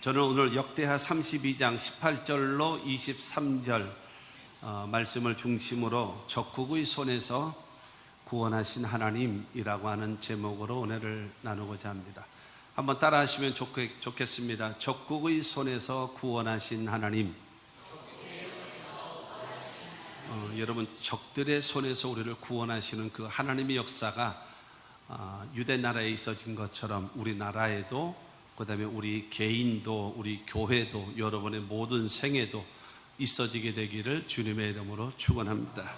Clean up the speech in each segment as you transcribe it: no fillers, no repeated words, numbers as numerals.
저는 오늘 역대하 32장 18절로 23절 말씀을 중심으로 적국의 손에서 구원하신 하나님이라고 하는 제목으로 은혜를 나누고자 합니다. 한번 따라 하시면 좋겠습니다. 적국의 손에서 구원하신 하나님. 여러분, 적들의 손에서 우리를 구원하시는 그 하나님의 역사가 유대 나라에 있어진 것처럼 우리나라에도, 그 다음에 우리 개인도, 우리 교회도, 여러분의 모든 생애도 있어지게 되기를 주님의 이름으로 축원합니다.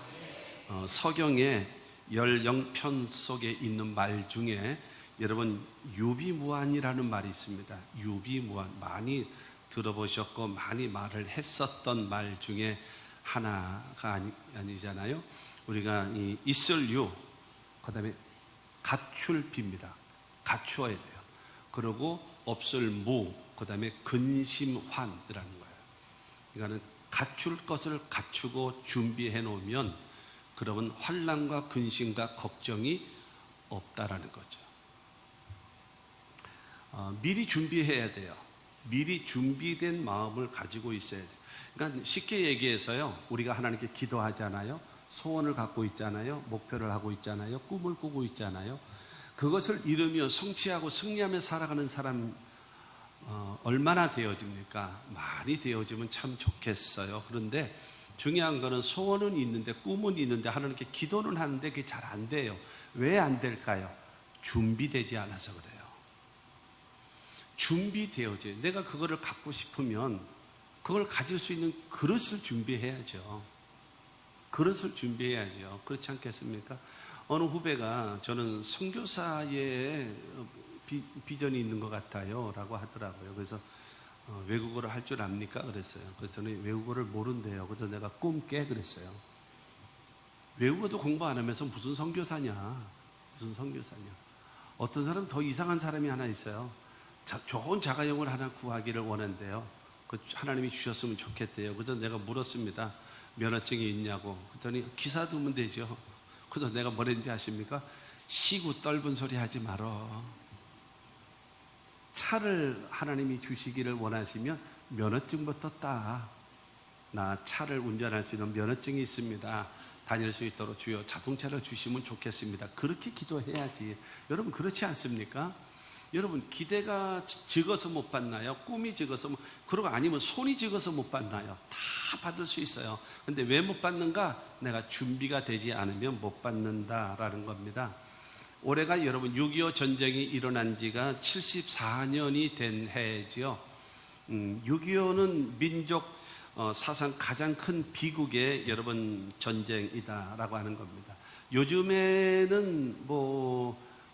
서경의 10편 속에 있는 말 중에 여러분, 유비무환이라는 말이 있습니다. 유비무환, 많이 들어보셨고 많이 말을 했었던 말 중에 하나가 아니잖아요. 우리가 있을 유, 그 다음에 갖출 비입니다. 갖추어야 돼요. 그리고 없을 무, 그 다음에 근심환이라는 거예요. 그러니까 갖출 것을 갖추고 준비해 놓으면 그러면 환난과 근심과 걱정이 없다라는 거죠. 미리 준비해야 돼요. 미리 준비된 마음을 가지고 있어야 돼요. 그러니까 쉽게 얘기해서요, 우리가 하나님께 기도하잖아요, 소원을 갖고 있잖아요, 목표를 하고 있잖아요, 꿈을 꾸고 있잖아요. 그것을 이루며 성취하고 승리하며 살아가는 사람 얼마나 되어집니까? 많이 되어지면 참 좋겠어요. 그런데 중요한 거는 소원은 있는데, 꿈은 있는데, 하나님께 기도는 하는데 그게 잘 안 돼요. 왜 안 될까요? 준비되지 않아서 그래요. 준비되어져요. 내가 그거를 갖고 싶으면 그걸 가질 수 있는 그릇을 준비해야죠. 그릇을 준비해야죠. 그렇지 않겠습니까? 어느 후배가 저는 선교사의 비전이 있는 것 같아요 라고 하더라고요. 그래서 외국어를 할 줄 압니까? 그랬어요. 그래서 저는 외국어를 모른대요. 그래서 내가 꿈 깨 그랬어요. 외국어도 공부 안 하면서 무슨 선교사냐, 무슨 선교사냐. 어떤 사람 더 이상한 사람이 하나 있어요. 좋은 자가용을 하나 구하기를 원한대요. 하나님이 주셨으면 좋겠대요. 그래서 내가 물었습니다. 면허증이 있냐고. 그랬더니 기사 두면 되죠. 그래서 내가 뭐랬는지 아십니까? 시구 떫은 소리 하지 말어. 차를 하나님이 주시기를 원하시면 면허증부터 따. 나 차를 운전할 수 있는 면허증이 있습니다. 다닐 수 있도록 주여 자동차를 주시면 좋겠습니다. 그렇게 기도해야지. 여러분, 그렇지 않습니까? 여러분, 기대가 적어서 못 받나요? 꿈이 적어서, 그러고 아니면 손이 적어서 못 받나요? 다 받을 수 있어요. 근데 왜 못 받는가? 내가 준비가 되지 않으면 못 받는다라는 겁니다. 올해가 여러분 6.25 전쟁이 일어난 지가 74년이 된 해지요. 6.25는 민족 사상 가장 큰 비극의 여러분 전쟁이다라고 하는 겁니다. 요즘에는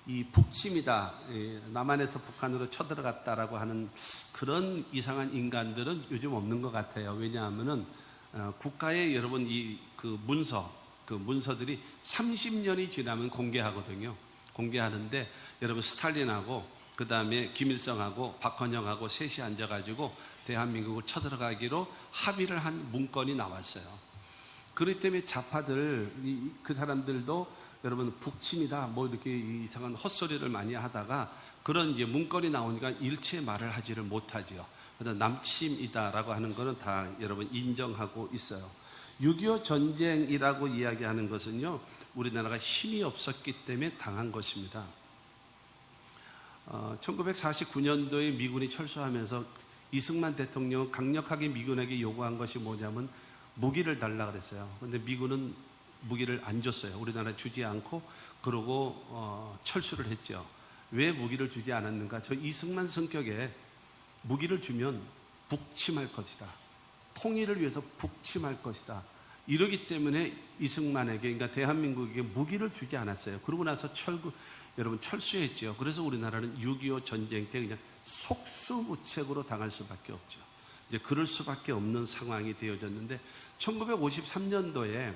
이 북침이다, 남한에서 북한으로 쳐들어갔다라고 하는 그런 이상한 인간들은 요즘 없는 것 같아요. 왜냐하면은 국가의 여러분 그 문서들이 30년이 지나면 공개하거든요. 공개하는데 여러분, 스탈린하고 그 다음에 김일성하고 박헌영하고 셋이 앉아가지고 대한민국을 쳐들어가기로 합의를 한 문건이 나왔어요. 그렇기 때문에 좌파들, 그 사람들도 여러분 북침이다 이렇게 이상한 헛소리를 많이 하다가 그런 이제 문건이 나오니까 일체 말을 하지를 못하지요. 그래서 남침이다라고 하는 거는 다 여러분 인정하고 있어요. 6.25 전쟁이라고 이야기하는 것은요, 우리나라가 힘이 없었기 때문에 당한 것입니다. 1949년도에 미군이 철수하면서 이승만 대통령은 강력하게 미군에게 요구한 것이 뭐냐면 무기를 달라 그랬어요. 그런데 미군은 무기를 안 줬어요. 우리나라에 주지 않고 그러고 철수를 했죠. 왜 무기를 주지 않았는가? 저 이승만 성격에 무기를 주면 북침할 것이다. 통일을 위해서 북침할 것이다. 이러기 때문에 이승만에게, 그러니까 대한민국에게 무기를 주지 않았어요. 그러고 나서 여러분 철수했죠. 그래서 우리나라는 6.25 전쟁 때 그냥 속수무책으로 당할 수밖에 없죠. 이제 그럴 수밖에 없는 상황이 되어졌는데 1953년도에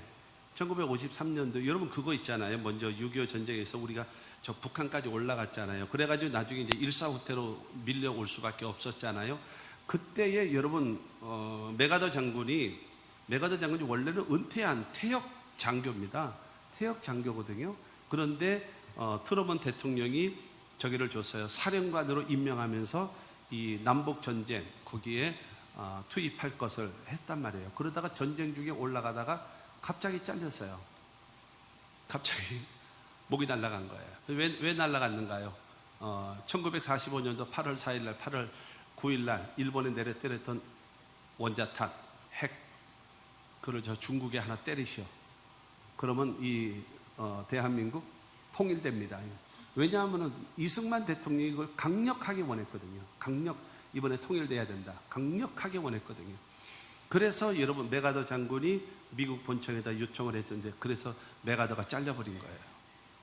여러분 그거 있잖아요. 먼저 6.25 전쟁에서 우리가 저 북한까지 올라갔잖아요. 그래가지고 나중에 이제 일사후퇴로 밀려올 수밖에 없었잖아요. 그때에 여러분 메가더 장군이 원래는 은퇴한 퇴역 장교입니다. 퇴역 장교거든요. 그런데 트루먼 대통령이 저기를 줬어요. 사령관으로 임명하면서 이 남북 전쟁 거기에 투입할 것을 했단 말이에요. 그러다가 전쟁 중에 올라가다가 갑자기 잘렸어요. 갑자기 목이 날아간 거예요. 왜 날아갔는가요? 1945년도 8월 4일날 8월 9일날 일본에 내려때렸던 원자탄 핵 그걸 저 중국에 하나 때리시오. 그러면 이 대한민국 통일됩니다. 왜냐하면 이승만 대통령이 이걸 강력하게 원했거든요. 이번에 통일돼야 된다. 강력하게 원했거든요. 그래서 여러분 메가더 장군이 미국 본청에다 요청을 했는데 그래서 메가더가 잘려버린 거예요.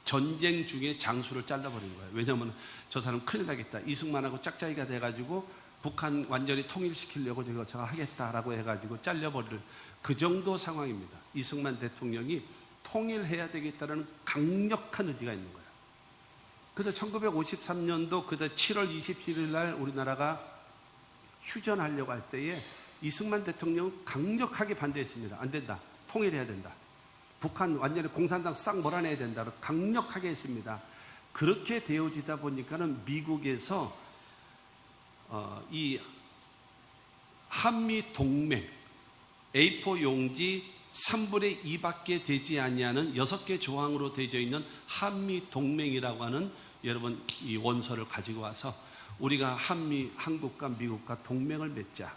전쟁 중에 장수를 잘라버린 거예요. 왜냐하면 저 사람 큰일 나겠다. 이승만하고 짝짝이가 돼가지고 북한 완전히 통일시키려고 제가 하겠다라고 해가지고 잘려버릴 그 정도 상황입니다. 이승만 대통령이 통일해야 되겠다는 강력한 의지가 있는 거예요. 그래서 1953년도 7월 27일 날 우리나라가 휴전하려고 할 때에 이승만 대통령은 강력하게 반대했습니다. 안 된다. 통일해야 된다. 북한 완전히 공산당 싹 몰아내야 된다. 강력하게 했습니다. 그렇게 되어지다 보니까는 미국에서 이 한미 동맹 A4 용지 3분의 2밖에 되지 아니하는 6개 조항으로 되어 있는 한미 동맹이라고 하는 여러분 이 원서를 가지고 와서 우리가 한국과 미국과 동맹을 맺자.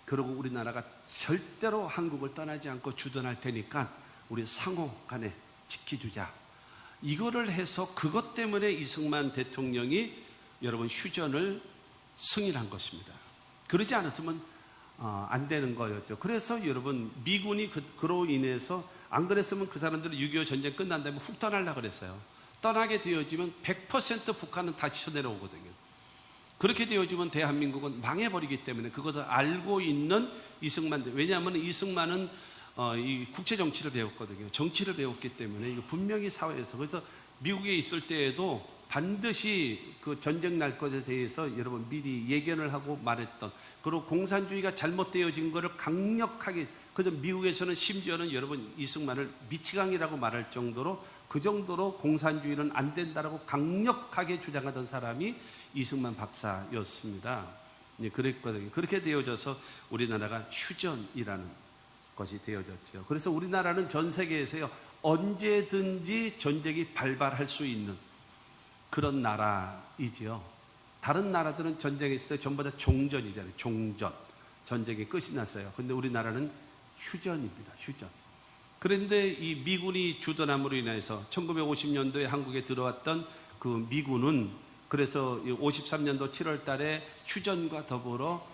그리고 우리나라가 절대로 한국을 떠나지 않고 주둔할 테니까 우리 상호 간에 지켜주자. 이거를 해서 그것 때문에 이승만 대통령이 여러분 휴전을 승인한 것입니다. 그러지 않았으면 안 되는 거였죠. 그래서 여러분 미군이 그로 인해서 안 그랬으면 그 사람들은 6.25 전쟁 끝난 다음에 훅 떠나려고 그랬어요. 떠나게 되어지면 100% 북한은 다 치쳐내려오거든요. 그렇게 되어지면 대한민국은 망해버리기 때문에 그것을 알고 있는 이승만, 왜냐하면 이승만은 이 국제 정치를 배웠거든요. 정치를 배웠기 때문에 이거 분명히 사회에서 그래서 미국에 있을 때에도 반드시 그 전쟁 날 것에 대해서 여러분 미리 예견을 하고 말했던, 그리고 공산주의가 잘못되어진 것을 강력하게, 그래서 미국에서는 심지어는 여러분 이승만을 미치광이라고 말할 정도로 그 정도로 공산주의는 안 된다라고 강력하게 주장하던 사람이 이승만 박사였습니다. 그랬거든요. 그렇게 되어져서 우리나라가 휴전이라는 것이 되어졌죠. 그래서 우리나라는 전 세계에서요 언제든지 전쟁이 발발할 수 있는 그런 나라이지요. 다른 나라들은 전쟁에 있을 때 전부 다 종전이잖아요. 종전. 전쟁이 끝이 났어요. 근데 우리나라는 휴전입니다. 휴전. 그런데 이 미군이 주둔함으로 인해서 1950년도에 한국에 들어왔던 그 미군은 그래서 53년도 7월 달에 휴전과 더불어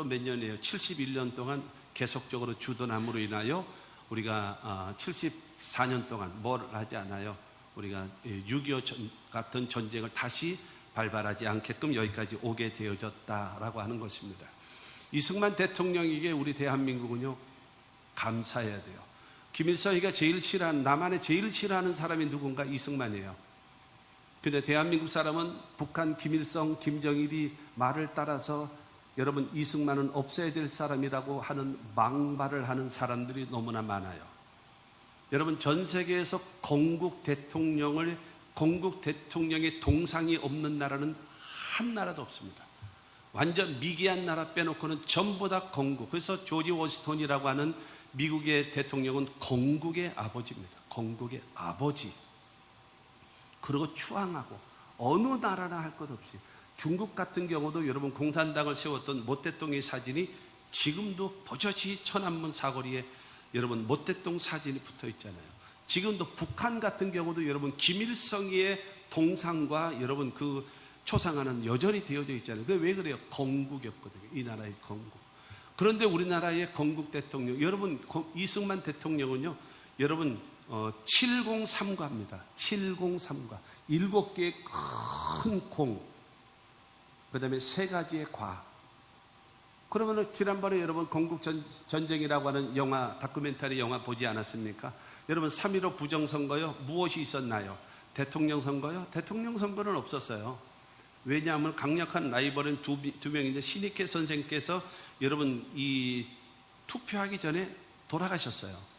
몇 년이에요? 71년 동안 계속적으로 주둔함으로 인하여 우리가 74년 동안 뭘 하지 않아요. 우리가 6.25 같은 전쟁을 다시 발발하지 않게끔 여기까지 오게 되어졌다라고 하는 것입니다. 이승만 대통령에게 우리 대한민국은요 감사해야 돼요. 김일성이가 제일 싫어하는, 남한에 제일 싫어하는 사람이 누군가? 이승만이에요. 근데 대한민국 사람은 북한 김일성, 김정일이 말을 따라서 여러분 이승만은 없애야 될 사람이라고 하는 망발을 하는 사람들이 너무나 많아요. 여러분 전 세계에서 건국 대통령의 동상이 없는 나라는 한 나라도 없습니다. 완전 미개한 나라 빼놓고는 전부 다 건국. 그래서 조지 워싱턴이라고 하는 미국의 대통령은 건국의 아버지입니다. 건국의 아버지. 그리고 추앙하고 어느 나라나 할 것 없이, 중국 같은 경우도 여러분 공산당을 세웠던 모택동의 사진이 지금도 버젓이 천안문 사거리에 여러분 모택동 사진이 붙어 있잖아요. 지금도 북한 같은 경우도 여러분 김일성의 동상과 여러분 그 초상화는 여전히 되어져 있잖아요. 그게 왜 그래요? 건국이었거든요. 이 나라의 건국. 그런데 우리나라의 건국 대통령, 여러분 이승만 대통령은요 여러분 703과입니다. 703과 7개의 큰 공, 그 다음에 3가지의 과. 그러면 지난번에 여러분 건국전쟁이라고 하는 영화, 다큐멘터리 영화 보지 않았습니까? 여러분 3.15 부정선거요 무엇이 있었나요? 대통령 선거요? 대통령 선거는 없었어요. 왜냐하면 강력한 라이벌은 두 명인데 신익회 선생께서 여러분 이 투표하기 전에 돌아가셨어요.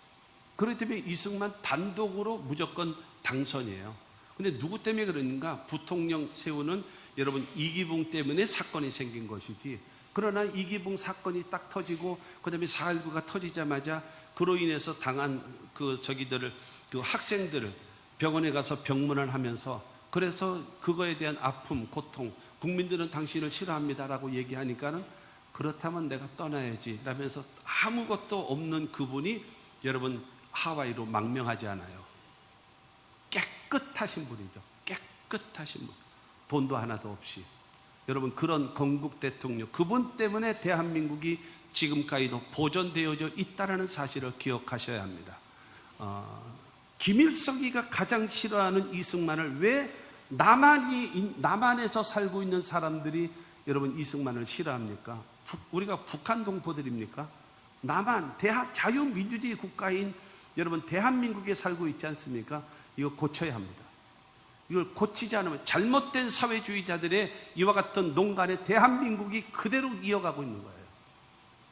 그렇기 때문에 이승만 단독으로 무조건 당선이에요. 근데 누구 때문에 그러는가? 부통령 세우는 여러분 이기붕 때문에 사건이 생긴 것이지. 그러나 이기붕 사건이 딱 터지고 그다음에 4.19가 터지자마자 그로 인해서 당한 그 학생들을 병원에 가서 병문안 하면서, 그래서 그거에 대한 아픔, 고통, 국민들은 당신을 싫어합니다라고 얘기하니까는 그렇다면 내가 떠나야지 라면서 아무것도 없는 그분이 여러분 하와이로 망명하지 않아요. 깨끗하신 분이죠. 깨끗하신 분. 돈도 하나도 없이. 여러분 그런 건국 대통령, 그분 때문에 대한민국이 지금까지도 보존되어져 있다는 사실을 기억하셔야 합니다. 김일성이가 가장 싫어하는 이승만을 왜 남한에서 살고 있는 사람들이 여러분 이승만을 싫어합니까? 우리가 북한 동포들입니까? 남한 자유민주주의 국가인 여러분 대한민국에 살고 있지 않습니까? 이거 고쳐야 합니다. 이걸 고치지 않으면 잘못된 사회주의자들의 이와 같은 농간에 대한민국이 그대로 이어가고 있는 거예요.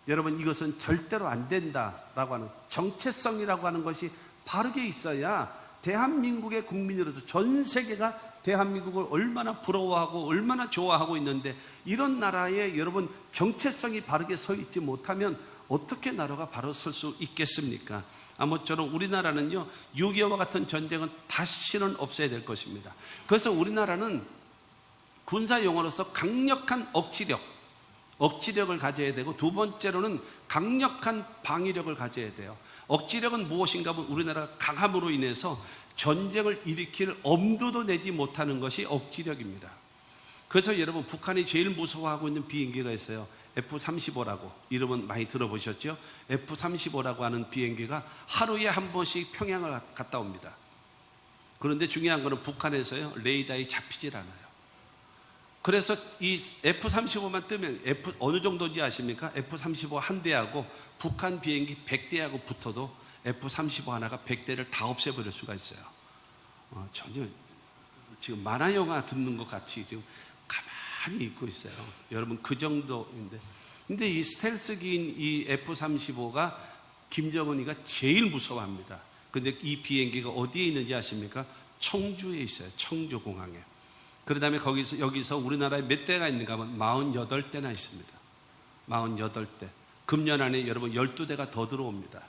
여러분 이것은 절대로 안 된다라고 하는 정체성이라고 하는 것이 바르게 있어야 대한민국의 국민으로서 전 세계가 대한민국을 얼마나 부러워하고 얼마나 좋아하고 있는데, 이런 나라에 여러분 정체성이 바르게 서 있지 못하면 어떻게 나라가 바로 설 수 있겠습니까? 아무쪼록 우리나라는요 6.25와 같은 전쟁은 다시는 없어야 될 것입니다. 그래서 우리나라는 군사 용어로서 강력한 억지력을 가져야 되고, 두 번째로는 강력한 방위력을 가져야 돼요. 억지력은 무엇인가 하면 우리나라가 강함으로 인해서 전쟁을 일으킬 엄두도 내지 못하는 것이 억지력입니다. 그래서 여러분 북한이 제일 무서워하고 있는 비행기가 있어요. F-35라고 이름은 많이 들어보셨죠? F-35라고 하는 비행기가 하루에 한 번씩 평양을 갔다 옵니다. 그런데 중요한 것은 북한에서요 레이더에 잡히질 않아요. 그래서 이 F-35만 뜨면 어느 정도인지 아십니까? F-35 한 대하고 북한 비행기 100대하고 붙어도 F-35 하나가 100대를 다 없애버릴 수가 있어요. 전혀 지금 만화 영화 듣는 것 같이 지금 가만히 있고 있어요. 여러분 그 정도인데, 근데 이 스텔스기인 이 F-35가 김정은이가 제일 무서워합니다. 근데 이 비행기가 어디에 있는지 아십니까? 청주에 있어요. 청주공항에. 그 다음에 여기서 우리나라에 몇 대가 있는가 하면 48대나 있습니다. 48대. 금년 안에 여러분 12대가 더 들어옵니다.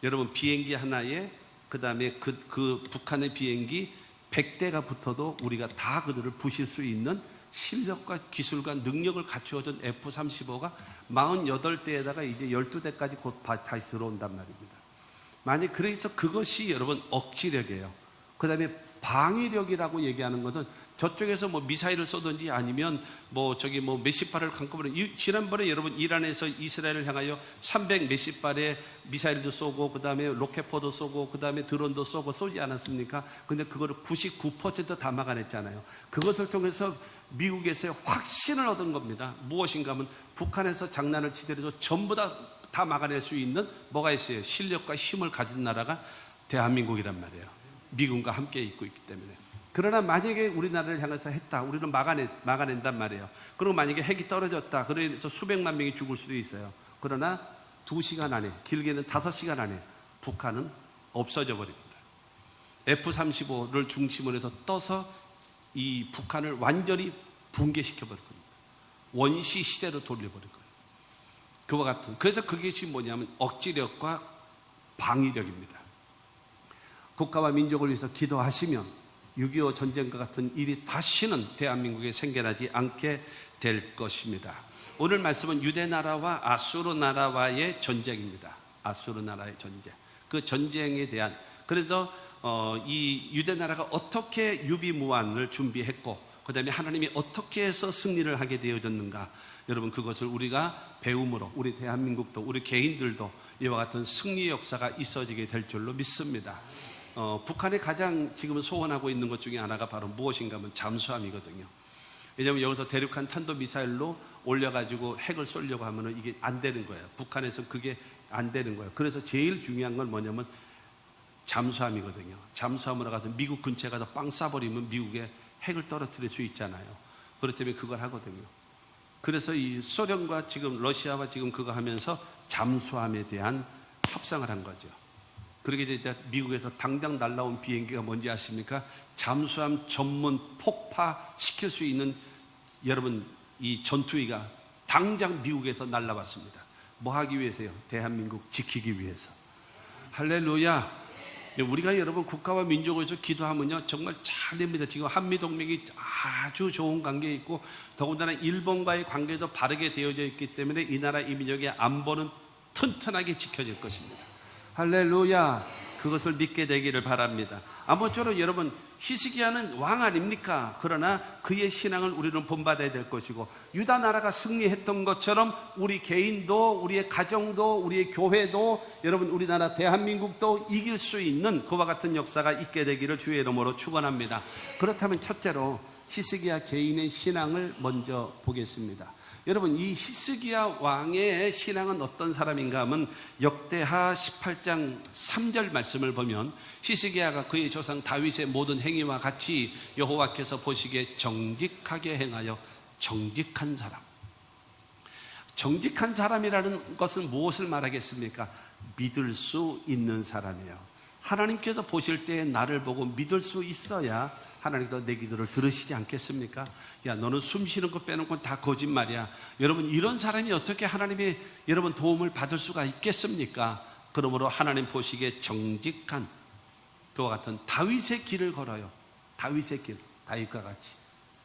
여러분 비행기 하나에 그 다음에 그 북한의 비행기 100대가 붙어도 우리가 다 그들을 부실 수 있는 실력과 기술과 능력을 갖추어준 F-35가 48대에다가 이제 12대까지 곧 다시 들어온단 말입니다. 만약 그래서 그것이 여러분 억지력이에요. 그 다음에 방위력이라고 얘기하는 것은 저쪽에서 뭐 미사일을 쏘든지 아니면 몇십 발을 한꺼번에, 지난번에 여러분 이란에서 이스라엘을 향하여 300 몇십 발의 미사일도 쏘고 그 다음에 로켓포도 쏘고 그 다음에 드론도 쏘고 쏘지 않았습니까? 근데 그거를 99% 다 막아냈잖아요. 그것을 통해서 미국에서의 확신을 얻은 겁니다. 무엇인가 하면 북한에서 장난을 치더라도 전부 다 막아낼 수 있는 뭐가 있어요? 실력과 힘을 가진 나라가 대한민국이란 말이에요. 미군과 함께 있고 있기 때문에. 그러나 만약에 우리나라를 향해서 했다, 우리는 막아낸단 말이에요. 그리고 만약에 핵이 떨어졌다, 그래서 수백만 명이 죽을 수도 있어요. 그러나 2시간 안에, 길게는 5시간 안에 북한은 없어져 버립니다. F-35를 중심으로 해서 떠서 이 북한을 완전히 붕괴시켜 버릴 겁니다. 원시 시대로 돌려버릴 거예요. 그와 같은. 그래서 그것이 뭐냐면 억지력과 방위력입니다. 국가와 민족을 위해서 기도하시면 6.25 전쟁과 같은 일이 다시는 대한민국에 생겨나지 않게 될 것입니다. 오늘 말씀은 유대나라와 아수르 나라와의 전쟁입니다. 아수르 나라의 전쟁. 그 전쟁에 대한, 그래서 이 유대나라가 어떻게 유비무환을 준비했고 그 다음에 하나님이 어떻게 해서 승리를 하게 되어졌는가, 여러분 그것을 우리가 배움으로 우리 대한민국도 우리 개인들도 이와 같은 승리 역사가 있어지게 될 줄로 믿습니다. 북한이 가장 지금 소원하고 있는 것 중에 하나가 바로 무엇인가 하면 잠수함이거든요. 왜냐하면 여기서 대륙간 탄도미사일로 올려가지고 핵을 쏘려고 하면 이게 안 되는 거예요. 북한에서 그게 안 되는 거예요. 그래서 제일 중요한 건 뭐냐면 잠수함이거든요. 잠수함으로 가서 미국 근처에 가서 빵 쏴버리면 미국에 핵을 떨어뜨릴 수 있잖아요. 그렇기 때문에 그걸 하거든요. 그래서 이 소련과 지금 러시아와 지금 그거 하면서 잠수함에 대한 협상을 한 거죠. 그러게 되자 미국에서 당장 날라온 비행기가 뭔지 아십니까? 잠수함 전문 폭파시킬 수 있는 여러분 이 전투기가 당장 미국에서 날라왔습니다. 뭐 하기 위해서요? 대한민국 지키기 위해서. 할렐루야. 우리가 여러분 국가와 민족을 위해서 기도하면요 정말 잘 됩니다. 지금 한미동맹이 아주 좋은 관계에 있고 더군다나 일본과의 관계도 바르게 되어져 있기 때문에 이 나라 이민족의 안보는 튼튼하게 지켜질 것입니다. 할렐루야. 그것을 믿게 되기를 바랍니다. 아무쪼록 여러분 히스기야는 왕 아닙니까? 그러나 그의 신앙을 우리는 본받아야 될 것이고 유다 나라가 승리했던 것처럼 우리 개인도 우리의 가정도 우리의 교회도 여러분 우리나라 대한민국도 이길 수 있는 그와 같은 역사가 있게 되기를 주의 이름으로 축원합니다. 그렇다면 첫째로 히스기야 개인의 신앙을 먼저 보겠습니다. 여러분 이 히스기야 왕의 신앙은 어떤 사람인가 하면 역대하 18장 3절 말씀을 보면 히스기야가 그의 조상 다윗의 모든 행위와 같이 여호와께서 보시기에 정직하게 행하여 정직한 사람. 정직한 사람이라는 것은 무엇을 말하겠습니까? 믿을 수 있는 사람이에요. 하나님께서 보실 때 나를 보고 믿을 수 있어야 하나님께서 내 기도를 들으시지 않겠습니까? 야, 너는 숨 쉬는 거 빼놓은 건 다 거짓말이야. 여러분, 이런 사람이 어떻게 하나님의 여러분 도움을 받을 수가 있겠습니까? 그러므로 하나님 보시기에 정직한 그와 같은 다윗의 길을 걸어요. 다윗의 길, 다윗과 같이.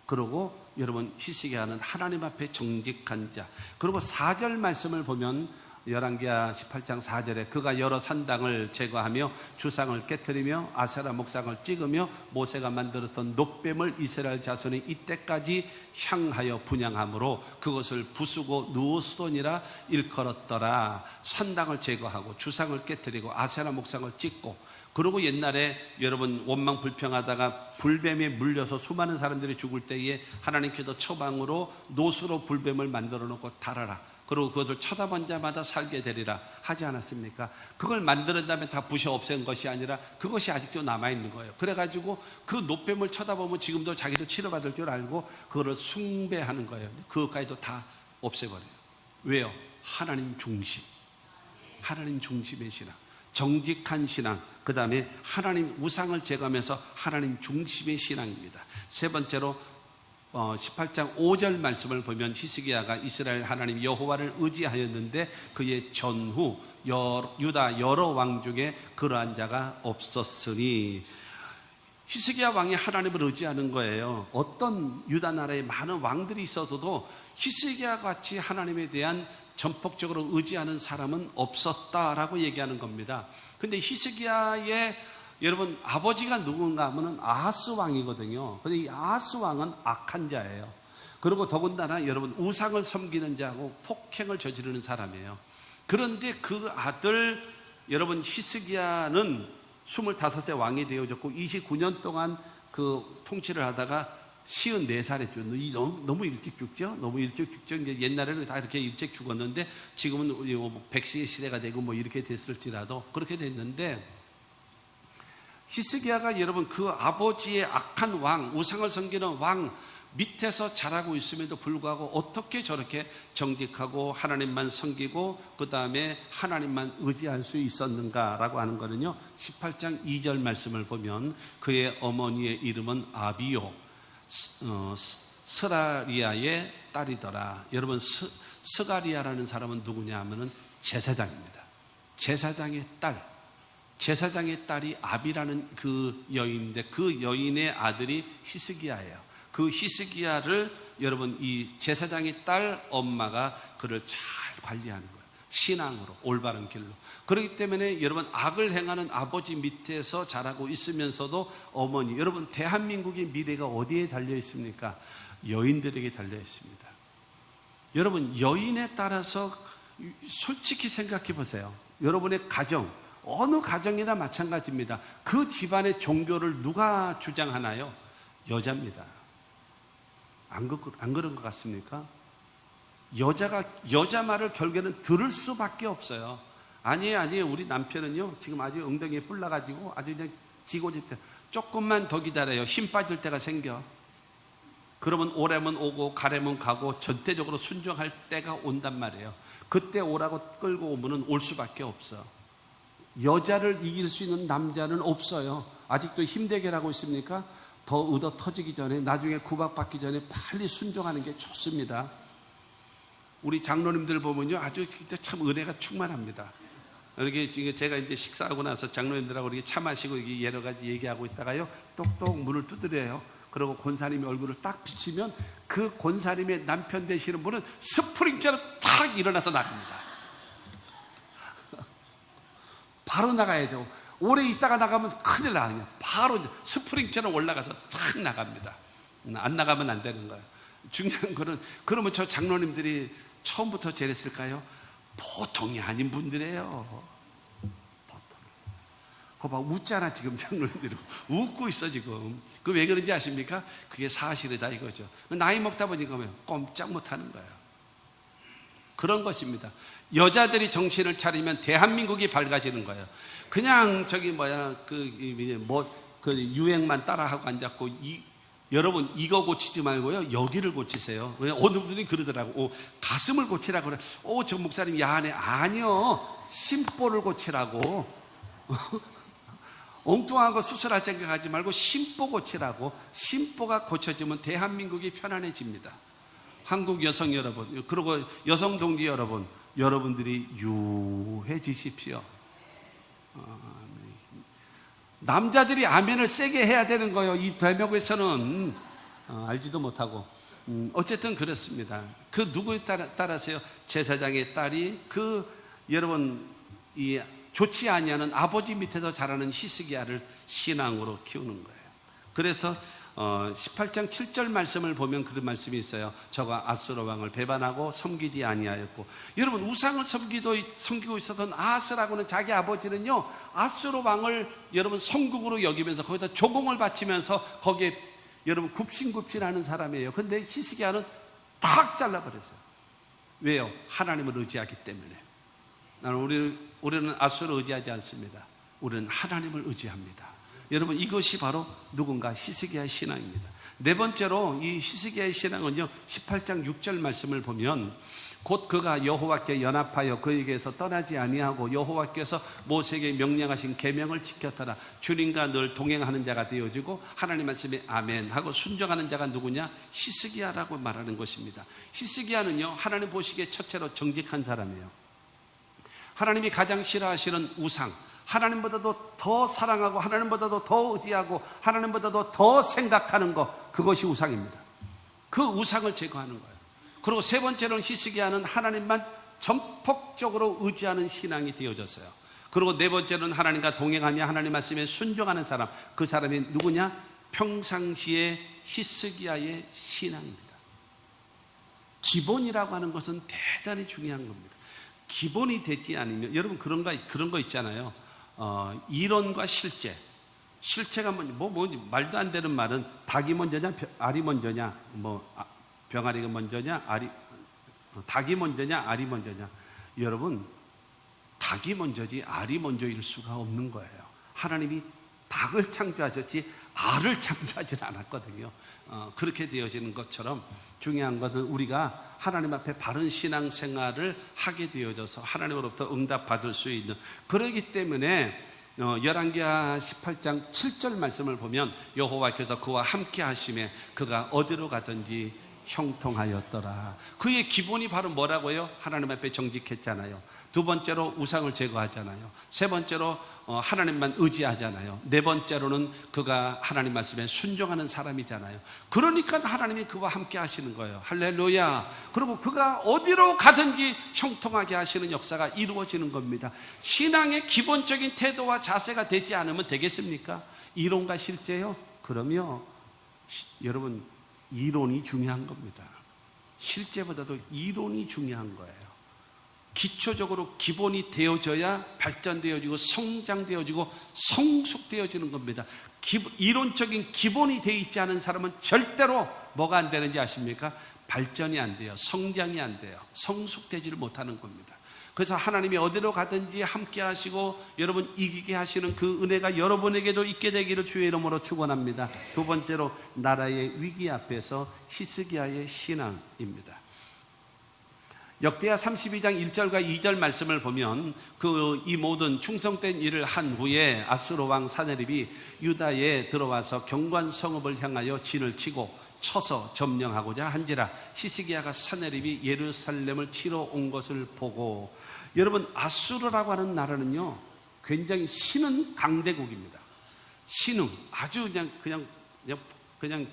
그러고 여러분 히스기야는 하나님 앞에 정직한 자. 그리고 4절 말씀을 보면 열왕기하 18장 4절에 그가 여러 산당을 제거하며 주상을 깨뜨리며 아세라 목상을 찍으며 모세가 만들었던 놋뱀을 이스라엘 자손이 이때까지 향하여 분향함으로 그것을 부수고 누우스돈이라 일컬었더라. 산당을 제거하고 주상을 깨뜨리고 아세라 목상을 찍고 그리고 옛날에 여러분 원망 불평하다가 불뱀에 물려서 수많은 사람들이 죽을 때에 하나님께서 처방으로 놋으로 불뱀을 만들어 놓고 달아라. 그리고 그것을 쳐다본 자마다 살게 되리라 하지 않았습니까? 그걸 만드는 다음에 다 부셔 없앤 것이 아니라 그것이 아직도 남아있는 거예요. 그래가지고 그 놋뱀을 쳐다보면 지금도 자기도 치료받을 줄 알고 그거를 숭배하는 거예요. 그것까지도 다 없애버려요. 왜요? 하나님 중심. 하나님 중심의 신앙. 정직한 신앙. 그 다음에 하나님 우상을 제거하면서 하나님 중심의 신앙입니다. 세 번째로 18장 5절 말씀을 보면 히스기야가 이스라엘 하나님 여호와를 의지하였는데 그의 전후 유다 여러 왕 중에 그러한 자가 없었으니 히스기야 왕이 하나님을 의지하는 거예요. 어떤 유다 나라에 많은 왕들이 있어도 히스기야 같이 하나님에 대한 전폭적으로 의지하는 사람은 없었다라고 얘기하는 겁니다. 근데 히스기야의 여러분 아버지가 누군가 하면 아하스 왕이거든요. 근데 이 아하스 왕은 악한 자예요. 그리고 더군다나 여러분 우상을 섬기는 자하고 폭행을 저지르는 사람이에요. 그런데 그 아들 여러분 히스기야는 25세 왕이 되어졌고 29년 동안 그 통치를 하다가 54살에 죽었는데 너무 일찍 죽죠? 너무 일찍 죽죠? 이제 옛날에는 다 이렇게 일찍 죽었는데 지금은 백시의 시대가 되고 뭐 이렇게 됐을지라도 그렇게 됐는데 히스기야가 여러분 그 아버지의 악한 왕, 우상을 섬기는 왕 밑에서 자라고 있음에도 불구하고 어떻게 저렇게 정직하고 하나님만 섬기고 그 다음에 하나님만 의지할 수 있었는가라고 하는 거는요 18장 2절 말씀을 보면 그의 어머니의 이름은 아비요 스라리아의 딸이더라. 여러분 스가리아라는 사람은 누구냐 하면은 제사장입니다. 제사장의 딸. 제사장의 딸이 아비라는 그 여인인데 그 여인의 아들이 히스기야예요. 그 히스기야를 여러분 이 제사장의 딸 엄마가 그를 잘 관리하는 거예요. 신앙으로 올바른 길로. 그렇기 때문에 여러분 악을 행하는 아버지 밑에서 자라고 있으면서도 어머니 여러분 대한민국의 미래가 어디에 달려 있습니까? 여인들에게 달려 있습니다. 여러분 여인에 따라서 솔직히 생각해 보세요. 여러분의 가정 어느 가정이나 마찬가지입니다. 그 집안의 종교를 누가 주장하나요? 여자입니다. 안 그런 것 같습니까? 여자 말을 결국에는 들을 수밖에 없어요. 아니에요. 우리 남편은요 지금 아주 엉덩이에 뿔 나가지고 아주 그냥 지고집대 조금만 더 기다려요. 힘 빠질 때가 생겨. 그러면 오래면 오고 가래면 가고 전태적으로 순종할 때가 온단 말이에요. 그때 오라고 끌고 오면은 올 수밖에 없어. 여자를 이길 수 있는 남자는 없어요. 아직도 힘대결하고 있습니까? 더 얻어 터지기 전에, 나중에 구박받기 전에 빨리 순종하는 게 좋습니다. 우리 장로님들 보면요, 아주 진짜 참 은혜가 충만합니다. 이렇게 제가 이제 식사하고 나서 장로님들하고 이렇게 차 마시고 여러 가지 얘기하고 있다가요, 똑똑 문을 두드려요. 그리고 권사님이 얼굴을 딱 비치면 그 권사님의 남편 되시는 분은 스프링처럼 탁 일어나서 나갑니다. 바로 나가야죠. 오래 있다가 나가면 큰일 나요. 바로 스프링처럼 올라가서 탁 나갑니다. 안 나가면 안 되는 거예요. 중요한 거는, 그러면 저 장로님들이 처음부터 저랬을까요? 보통이 아닌 분들이에요. 보통. 그거 봐, 웃잖아 지금 장로님들이. 웃고 있어 지금. 그 왜 그런지 아십니까? 그게 사실이다 이거죠. 나이 먹다 보니까 꼼짝 못하는 거예요. 그런 것입니다. 여자들이 정신을 차리면 대한민국이 밝아지는 거예요. 그냥 그 유행만 따라하고 앉았고, 여러분 이거 고치지 말고요, 여기를 고치세요. 어느 분이 그러더라고. 가슴을 고치라고 그래. 저 목사님 야하네. 아니요, 심보를 고치라고. 엉뚱한 거 수술할 생각하지 말고 심보 고치라고. 심보가 고쳐지면 대한민국이 편안해집니다. 한국 여성 여러분, 그리고 여성 동지 여러분, 여러분들이 유해지십시오. 남자들이 아멘을 세게 해야 되는 거예요. 이 대목에서는 알지도 못하고. 어쨌든 그렇습니다. 그 누구에 따라서요, 제사장의 딸이 여러분 이 좋지 아니하는 아버지 밑에서 자라는 히스기야를 신앙으로 키우는 거예요. 그래서 18장 7절 말씀을 보면 그런 말씀이 있어요. 저가 아수르 왕을 배반하고 섬기지 아니하였고. 여러분, 우상을 섬기고 있었던 아하스라고는 자기 아버지는요, 아수르 왕을 여러분 성국으로 여기면서 거기다 조공을 바치면서 거기에 여러분 굽신굽신하는 사람이에요. 근데 히스기야는 탁 잘라버렸어요. 왜요? 하나님을 의지하기 때문에. 우리는 아수르를 의지하지 않습니다. 우리는 하나님을 의지합니다. 여러분, 이것이 바로 누군가 히스기야의 신앙입니다. 네 번째로 이 히스기야의 신앙은요, 18장 6절 말씀을 보면, 곧 그가 여호와께 연합하여 그에게서 떠나지 아니하고 여호와께서 모세에게 명령하신 계명을 지켰더라. 주님과 늘 동행하는 자가 되어지고 하나님 말씀에 아멘 하고 순종하는 자가 누구냐? 히스기야라고 말하는 것입니다. 히스기야는요, 하나님 보시기에 첫째로 정직한 사람이에요. 하나님이 가장 싫어하시는 우상, 하나님보다도 더 사랑하고 하나님보다도 더 의지하고 하나님보다도 더 생각하는 것, 그것이 우상입니다. 그 우상을 제거하는 거예요. 그리고 세 번째로는 히스기야는 하나님만 전폭적으로 의지하는 신앙이 되어졌어요. 그리고 네 번째로는 하나님과 동행하며 하나님 말씀에 순종하는 사람, 그 사람이 누구냐? 평상시에 히스기야의 신앙입니다. 기본이라고 하는 것은 대단히 중요한 겁니다. 기본이 되지 않으면, 여러분 그런 거 있잖아요. 이론과 실체가 말도 안 되는 말은 닭이 먼저냐 알이 먼저냐, 병아리가 먼저냐 닭이 먼저냐 알이 먼저냐. 여러분, 닭이 먼저지 알이 먼저일 수가 없는 거예요. 하나님이 닭을 창조하셨지 알을 창조하지 않았거든요. 그렇게 되어지는 것처럼 중요한 것은 우리가 하나님 앞에 바른 신앙생활을 하게 되어져서 하나님으로부터 응답받을 수 있는, 그러기 때문에 열왕기하 18장 7절 말씀을 보면 여호와께서 그와 함께 하심에 그가 어디로 가든지 형통하였더라. 그의 기본이 바로 뭐라고요? 하나님 앞에 정직했잖아요. 두 번째로 우상을 제거하잖아요. 세 번째로 하나님만 의지하잖아요. 네 번째로는 그가 하나님 말씀에 순종하는 사람이잖아요. 그러니까 하나님이 그와 함께 하시는 거예요. 할렐루야. 그리고 그가 어디로 가든지 형통하게 하시는 역사가 이루어지는 겁니다. 신앙의 기본적인 태도와 자세가 되지 않으면 되겠습니까? 이론과 실제요? 그러면 여러분, 이론이 중요한 겁니다. 실제보다도 이론이 중요한 거예요. 기초적으로 기본이 되어져야 발전되어지고 성장되어지고 성숙되어지는 겁니다. 이론적인 기본이 되어 있지 않은 사람은 절대로 뭐가 안 되는지 아십니까? 발전이 안 돼요. 성장이 안 돼요. 성숙되지를 못하는 겁니다. 그래서 하나님이 어디로 가든지 함께 하시고 여러분 이기게 하시는 그 은혜가 여러분에게도 있게 되기를 주의 이름으로 축원합니다. 두 번째로, 나라의 위기 앞에서 히스기야의 신앙입니다. 역대하 32장 1절과 2절 말씀을 보면 이 모든 충성된 일을 한 후에 아수르 왕 사네립이 유다에 들어와서 경관 성읍을 향하여 진을 치고 쳐서 점령하고자 한지라. 히스기야가 사네립이 예루살렘을 치러 온 것을 보고, 여러분 아수르라고 하는 나라는요 굉장히 신흥 강대국입니다. 신흥, 아주 그냥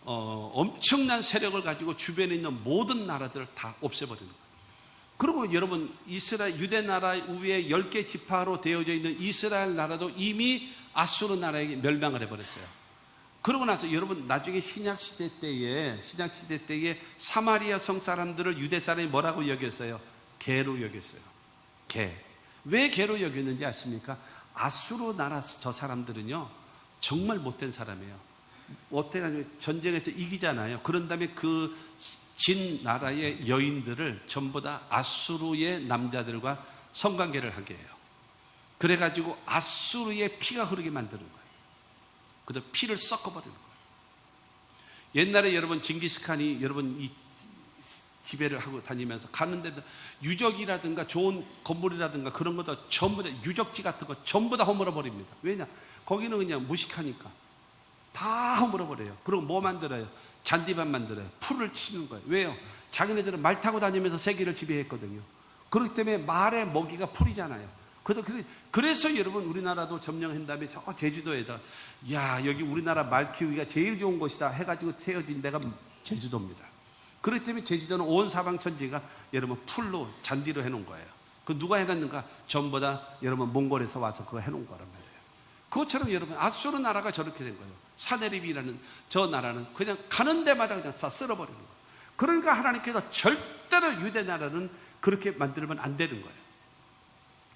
엄청난 세력을 가지고 주변에 있는 모든 나라들을 다 없애버리는 거예요. 그리고 여러분 이스라엘 유대 나라 위에 10개 지파로 되어져 있는 이스라엘 나라도 이미 아수르 나라에게 멸망을 해버렸어요. 그러고 나서 여러분 나중에 신약시대 때에 사마리아 성 사람들을 유대 사람이 뭐라고 여겼어요? 개로 여겼어요. 개. 왜 개로 여겼는지 아십니까? 아수르 나라 저 사람들은요 정말 못된 사람이에요. 어때가지고 전쟁에서 이기잖아요. 그런 다음에 그 진 나라의 여인들을 전부 다 아수르의 남자들과 성관계를 하게 해요. 그래가지고 아수르의 피가 흐르게 만드는 거예요. 그래서 피를 섞어버리는 거예요. 옛날에 여러분 징기스칸이 여러분 이 지배를 하고 다니면서 가는데도 유적이라든가 좋은 건물이라든가 그런 것도 전부 다 유적지 같은 거 전부 다 허물어 버립니다. 왜냐? 거기는 그냥 무식하니까 다 허물어 버려요. 그리고 뭐 만들어요? 잔디밭 만들어요. 풀을 치는 거예요. 왜요? 자기네들은 말 타고 다니면서 세계를 지배했거든요. 그렇기 때문에 말의 먹이가 풀이잖아요. 그래서 여러분 우리나라도 점령한 다음에 저 제주도에다 야 여기 우리나라 말 키우기가 제일 좋은 곳이다 해가지고 세워진 데가 제주도입니다. 그렇기 때문에 제주도는 온 사방천지가 여러분 풀로 잔디로 해놓은 거예요. 그 누가 해놨는가? 전부 다 여러분 몽골에서 와서 그거 해놓은 거란 말이에요. 그것처럼 여러분 아수르 나라가 저렇게 된 거예요. 사네립이라는 저 나라는 그냥 가는 데마다 그냥 다 쓸어버리는 거예요. 그러니까 하나님께서 절대로 유대 나라는 그렇게 만들면 안 되는 거예요.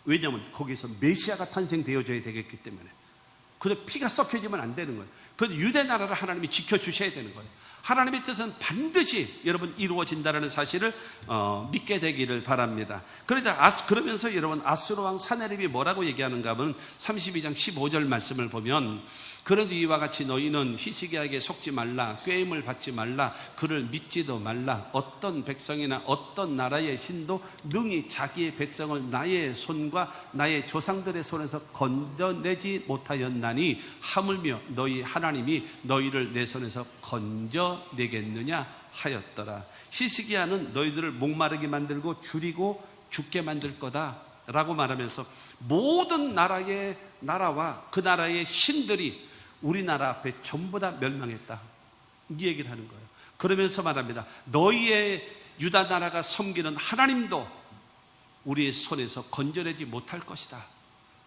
왜냐하면 거기에서 메시아가 탄생되어져야 되겠기 때문에. 그래서 피가 섞여지면 안 되는 거예요. 그래서 유대 나라를 하나님이 지켜주셔야 되는 거예요. 하나님의 뜻은 반드시 여러분 이루어진다는 사실을 믿게 되기를 바랍니다. 그러면서 여러분 아수르 왕 사네립이 뭐라고 얘기하는가 하면 32장 15절 말씀을 보면 그런지 이와 같이 너희는 히스기야에게 속지 말라, 꾀임을 받지 말라, 그를 믿지도 말라. 어떤 백성이나 어떤 나라의 신도 능히 자기의 백성을 나의 손과 나의 조상들의 손에서 건져내지 못하였나니 하물며 너희 하나님이 너희를 내 손에서 건져내겠느냐 하였더라. 히스기야는 너희들을 목마르게 만들고 줄이고 죽게 만들 거다 라고 말하면서 모든 나라와 그 나라의 신들이 우리나라 앞에 전부 다 멸망했다 이 얘기를 하는 거예요. 그러면서 말합니다. 너희의 유다 나라가 섬기는 하나님도 우리의 손에서 건져내지 못할 것이다.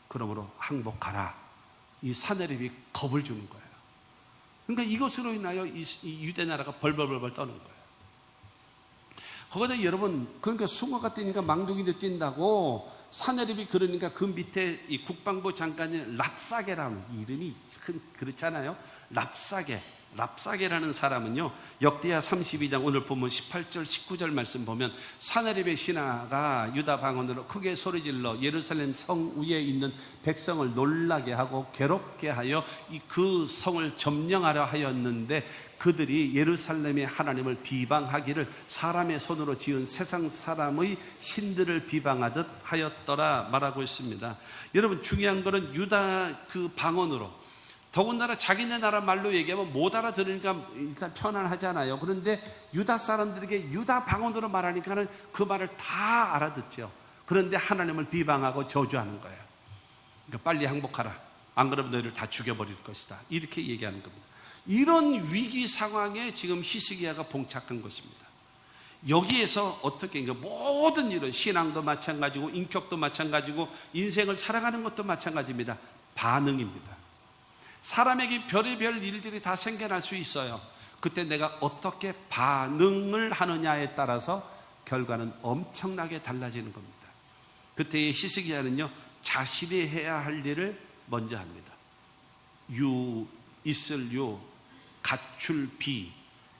그러므로 항복하라. 이 사네립이 겁을 주는 거예요. 그러니까 이것으로 인하여 이 유대 나라가 벌벌벌 떠는 거예요. 거기다 여러분 그러니까 숭어가 뛰니까 망둥이도 뛴다고 사네립이 그러니까 그 밑에 이 국방부 장관인 랍사게라는 이름이 그렇잖아요. 랍사게라는 사람은요 역대하 32장 오늘 보면 18절 19절 말씀 보면 사네립의 신하가 유다 방언으로 크게 소리질러 예루살렘 성 위에 있는 백성을 놀라게 하고 괴롭게 하여 그 성을 점령하려 하였는데 그들이 예루살렘의 하나님을 비방하기를 사람의 손으로 지은 세상 사람의 신들을 비방하듯 하였더라 말하고 있습니다. 여러분 중요한 것은 유다 그 방언으로 더군다나 자기네 나라 말로 얘기하면 못 알아들으니까 일단 편안하잖아요. 그런데 유다 사람들에게 유다 방언으로 말하니까는 그 말을 다 알아듣죠. 그런데 하나님을 비방하고 저주하는 거예요. 그러니까 빨리 항복하라. 안 그러면 너희를 다 죽여버릴 것이다. 이렇게 얘기하는 겁니다. 이런 위기 상황에 지금 히스기야가 봉착한 것입니다. 여기에서 어떻게 모든 일은 신앙도 마찬가지고 인격도 마찬가지고 인생을 살아가는 것도 마찬가지입니다. 반응입니다. 사람에게 별의별 일들이 다 생겨날 수 있어요. 그때 내가 어떻게 반응을 하느냐에 따라서 결과는 엄청나게 달라지는 겁니다. 그때의 히스기야는요 자신이 해야 할 일을 먼저 합니다. 있을 갖출 비,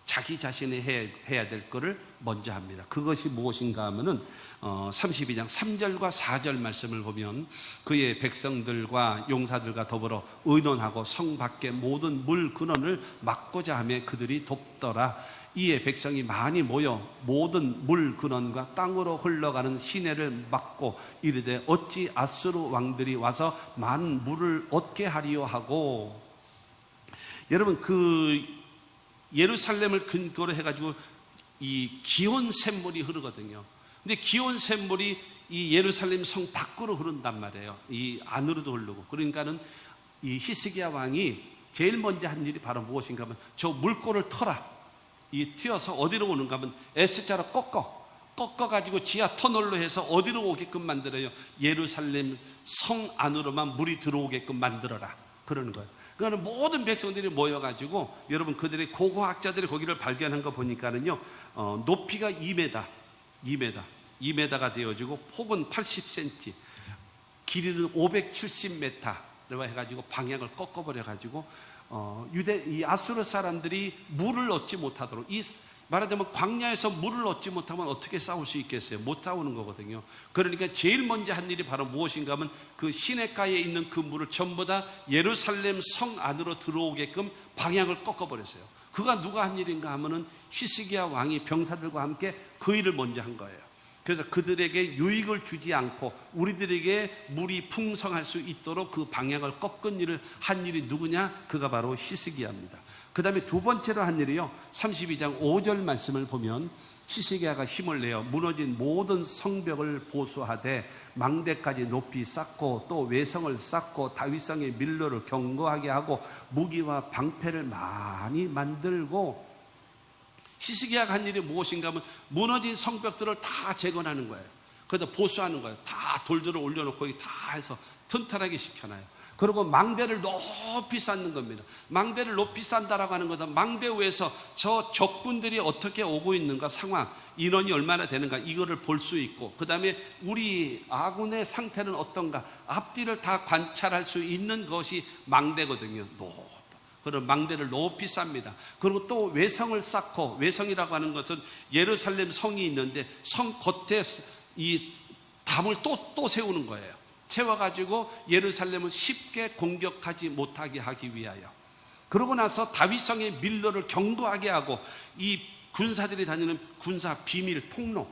자기 자신이 해야 될 거를 먼저 합니다. 그것이 무엇인가 하면은 32장 3절과 4절 말씀을 보면 그의 백성들과 용사들과 더불어 의논하고 성 밖의 모든 물 근원을 막고자 하며 그들이 돕더라. 이에 백성이 많이 모여 모든 물 근원과 땅으로 흘러가는 시내를 막고 이르되 어찌 아수르 왕들이 와서 많은 물을 얻게 하리요 하고. 여러분, 그 예루살렘을 근거로 해가지고 이 기온 샘물이 흐르거든요. 근데 기온 샘물이 이 예루살렘 성 밖으로 흐른단 말이에요. 이 안으로도 흐르고. 그러니까는 이 히스기야 왕이 제일 먼저 한 일이 바로 무엇인가 하면 저 물꼬를 터라. 이 튀어서 어디로 오는가 하면 S자로 꺾어가지고 지하 터널로 해서 어디로 오게끔 만들어요. 예루살렘 성 안으로만 물이 들어오게끔 만들어라. 그러는 거예요. 그러니까 모든 백성들이 모여가지고 여러분 그들의 고고학자들이 거기를 발견한 거 보니까는요, 높이가 2m가 되어지고 폭은 80cm, 길이는 570m라고 해가지고 방향을 꺾어버려가지고 이 아수르 사람들이 물을 얻지 못하도록, 이 말하자면 광야에서 물을 얻지 못하면 어떻게 싸울 수 있겠어요? 못 싸우는 거거든요. 그러니까 제일 먼저 한 일이 바로 무엇인가 하면 그 시내가에 있는 그 물을 전부 다 예루살렘 성 안으로 들어오게끔 방향을 꺾어버렸어요. 그가 누가 한 일인가 하면은 히스기야 왕이 병사들과 함께 그 일을 먼저 한 거예요. 그래서 그들에게 유익을 주지 않고 우리들에게 물이 풍성할 수 있도록 그 방향을 꺾은 일을 한 일이 누구냐? 그가 바로 히스기야입니다. 그 다음에 두 번째로 한 일이요, 32장 5절 말씀을 보면 히스기야가 힘을 내어 무너진 모든 성벽을 보수하되 망대까지 높이 쌓고 또 외성을 쌓고 다윗성의 밀로를 견고하게 하고 무기와 방패를 많이 만들고. 히스기야가 한 일이 무엇인가 하면 무너진 성벽들을 다 재건하는 거예요. 그래서 보수하는 거예요. 다 돌들을 올려놓고 거기 다 해서 튼튼하게 시켜놔요. 그리고 망대를 높이 쌓는 겁니다. 망대를 높이 쌓는다라고 하는 것은 망대 위에서 저 적군들이 어떻게 오고 있는가, 상황, 인원이 얼마나 되는가, 이거를 볼 수 있고, 그 다음에 우리 아군의 상태는 어떤가, 앞뒤를 다 관찰할 수 있는 것이 망대거든요. 그런 망대를 높이 쌓습니다. 그리고 또 외성을 쌓고, 외성이라고 하는 것은 예루살렘 성이 있는데 성 겉에 이 담을 또 세우는 거예요. 채워가지고 예루살렘을 쉽게 공격하지 못하게 하기 위하여. 그러고 나서 다윗성의 밀로를 견고하게 하고 이 군사들이 다니는 군사 비밀 통로,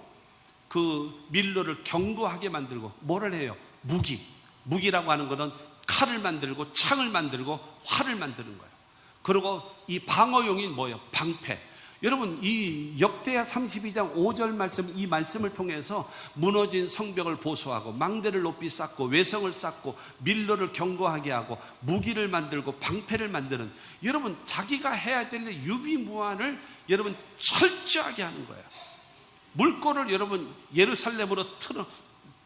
그 밀로를 견고하게 만들고 뭐를 해요? 무기라고 하는 것은 칼을 만들고 창을 만들고 활을 만드는 거예요. 그리고 이 방어용이 뭐예요? 방패. 여러분, 이 역대하 32장 5절 말씀, 이 말씀을 통해서 무너진 성벽을 보수하고 망대를 높이 쌓고 외성을 쌓고 밀로를 견고하게 하고 무기를 만들고 방패를 만드는, 여러분 자기가 해야 될 유비무환을 여러분 철저하게 하는 거예요. 물꼬를 여러분 예루살렘으로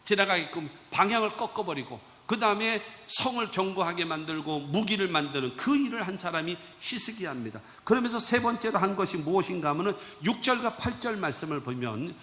지나가게끔 방향을 꺾어버리고 그 다음에 성을 견고하게 만들고 무기를 만드는 그 일을 한 사람이 히스기야입니다. 그러면서 세 번째로 한 것이 무엇인가 하면은 6절과 8절 말씀을 보면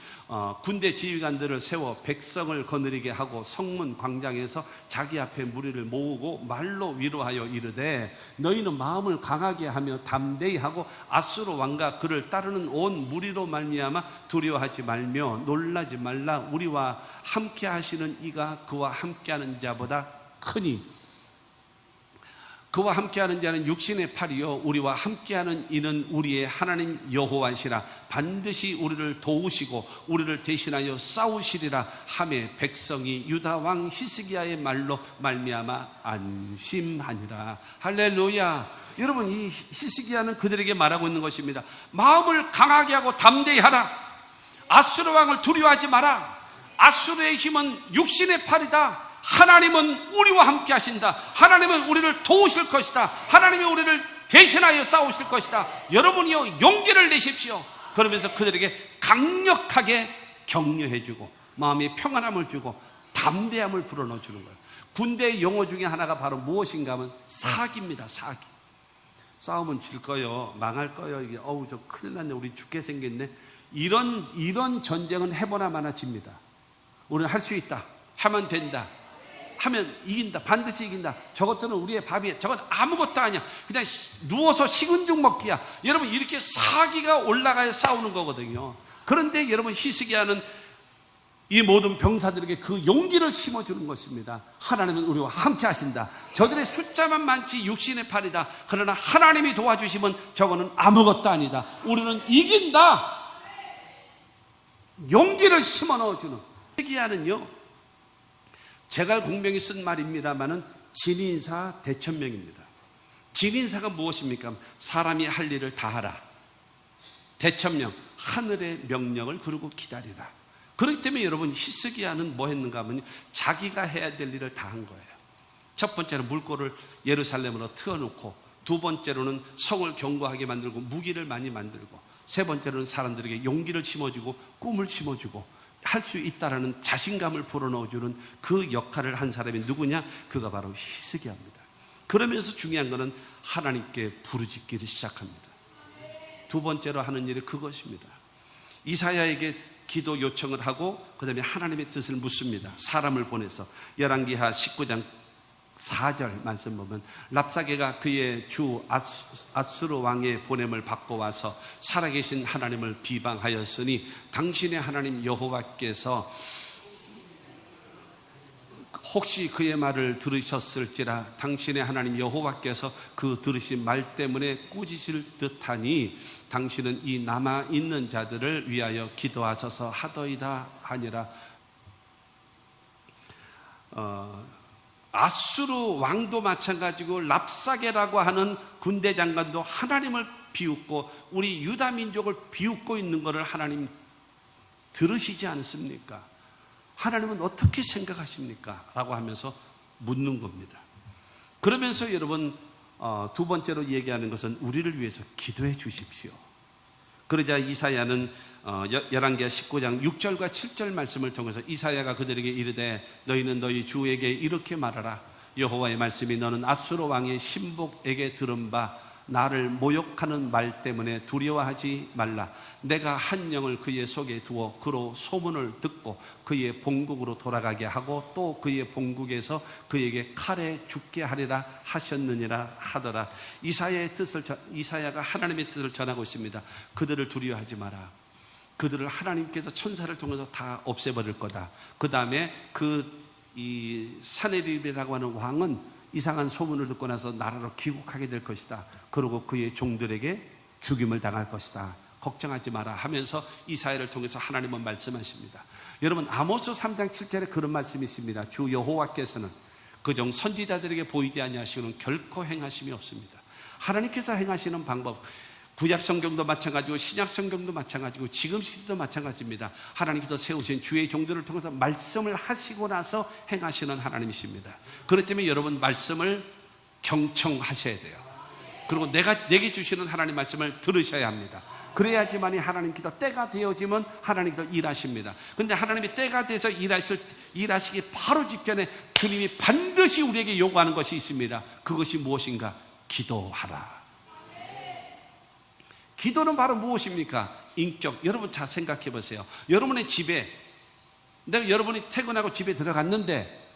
군대 지휘관들을 세워 백성을 거느리게 하고 성문 광장에서 자기 앞에 무리를 모으고 말로 위로하여 이르되 너희는 마음을 강하게 하며 담대히 하고 아수르 왕과 그를 따르는 온 무리로 말미암아 두려워하지 말며 놀라지 말라. 우리와 함께 하시는 이가 그와 함께하는 자보다 크니 그와 함께하는 자는 육신의 팔이요 우리와 함께하는 이는 우리의 하나님 여호와시라. 반드시 우리를 도우시고 우리를 대신하여 싸우시리라 하매 백성이 유다 왕 히스기야의 말로 말미암아 안심하니라. 할렐루야. 여러분, 이 히스기야는 그들에게 말하고 있는 것입니다. 마음을 강하게 하고 담대히 하라. 아수르 왕을 두려워하지 마라. 아수르의 힘은 육신의 팔이다. 하나님은 우리와 함께 하신다. 하나님은 우리를 도우실 것이다. 하나님이 우리를 대신하여 싸우실 것이다. 여러분이요 용기를 내십시오. 그러면서 그들에게 강력하게 격려해주고 마음의 평안함을 주고 담대함을 불어넣어주는 거예요. 군대의 용어 중에 하나가 바로 무엇인가 하면 사기입니다. 사기. 싸우면 질 거요, 망할 거요, 이게 어우 저 큰일 났네, 우리 죽게 생겼네, 이런 전쟁은 해보나 마나 집니다. 우리는 할 수 있다, 하면 된다, 하면 이긴다, 반드시 이긴다, 저것들은 우리의 밥이야, 저건 아무것도 아니야, 그냥 누워서 식은 죽 먹기야. 여러분, 이렇게 사기가 올라가야 싸우는 거거든요. 그런데 여러분, 히스기야는 이 모든 병사들에게 그 용기를 심어주는 것입니다. 하나님은 우리와 함께 하신다. 저들의 숫자만 많지 육신의 팔이다. 그러나 하나님이 도와주시면 저거는 아무것도 아니다. 우리는 이긴다. 용기를 심어 넣어주는. 세기야는요, 제가 공명이 쓴 말입니다마는 진인사 대천명입니다. 진인사가 무엇입니까? 사람이 할 일을 다 하라. 대천명, 하늘의 명령을 그러고 기다리라. 그렇기 때문에 여러분, 히스기야는 뭐 했는가 하면 자기가 해야 될 일을 다 한 거예요. 첫 번째는 물꼬를 예루살렘으로 트어놓고, 두 번째로는 성을 견고하게 만들고 무기를 많이 만들고, 세 번째로는 사람들에게 용기를 심어주고 꿈을 심어주고 할 수 있다라는 자신감을 불어넣어주는 그 역할을 한 사람이 누구냐? 그가 바로 히스기야입니다. 그러면서 중요한 것은 하나님께 부르짖기를 시작합니다. 두 번째로 하는 일이 그것입니다. 이사야에게 기도 요청을 하고 그 다음에 하나님의 뜻을 묻습니다. 사람을 보내서. 열왕기하 19장 4절 말씀 보면, 랍사게가 그의 주 아수르 왕의 보냄을 받고 와서 살아계신 하나님을 비방하였으니 당신의 하나님 여호와께서 혹시 그의 말을 들으셨을지라. 당신의 하나님 여호와께서 그 들으신 말 때문에 꾸짖을 듯하니 당신은 이 남아있는 자들을 위하여 기도하셔서 하더이다 하니라. 아수르 왕도 마찬가지고 랍사게라고 하는 군대 장관도 하나님을 비웃고 우리 유다 민족을 비웃고 있는 것을 하나님 들으시지 않습니까? 하나님은 어떻게 생각하십니까? 라고 하면서 묻는 겁니다. 그러면서 여러분, 두 번째로 얘기하는 것은 우리를 위해서 기도해 주십시오. 그러자 이사야는 열왕기하 19장 6절과 7절 말씀을 통해서 이사야가 그들에게 이르되 너희는 너희 주에게 이렇게 말하라. 여호와의 말씀이 너는 아수르 왕의 신복에게 들은 바 나를 모욕하는 말 때문에 두려워하지 말라. 내가 한 영을 그의 속에 두어 그로 소문을 듣고 그의 본국으로 돌아가게 하고 또 그의 본국에서 그에게 칼에 죽게 하리라 하셨느니라 하더라. 이사야가 하나님의 뜻을 전하고 있습니다. 그들을 두려워하지 마라. 그들을 하나님께서 천사를 통해서 다 없애버릴 거다. 그 다음에 이 사네립이라고 하는 왕은 이상한 소문을 듣고 나서 나라로 귀국하게 될 것이다. 그리고 그의 종들에게 죽임을 당할 것이다. 걱정하지 마라 하면서 이사야를 통해서 하나님은 말씀하십니다. 여러분, 아모스 3장 7절에 그런 말씀이 있습니다. 주 여호와께서는 그종 선지자들에게 보이지 아니하시고는 결코 행하심이 없습니다. 하나님께서 행하시는 방법, 구약 성경도 마찬가지고 신약 성경도 마찬가지고 지금 시대도 마찬가지입니다. 하나님께서 세우신 주의 종들을 통해서 말씀을 하시고 나서 행하시는 하나님이십니다. 그렇기 때문에 여러분, 말씀을 경청하셔야 돼요. 그리고 내게 주시는 하나님 말씀을 들으셔야 합니다. 그래야지만이 하나님께서 때가 되어지면 하나님께서 일하십니다. 그런데 하나님이 때가 돼서 일하시기 바로 직전에 주님이 반드시 우리에게 요구하는 것이 있습니다. 그것이 무엇인가? 기도하라. 기도는 바로 무엇입니까? 인격. 여러분 잘 생각해 보세요. 여러분의 집에, 여러분이 퇴근하고 집에 들어갔는데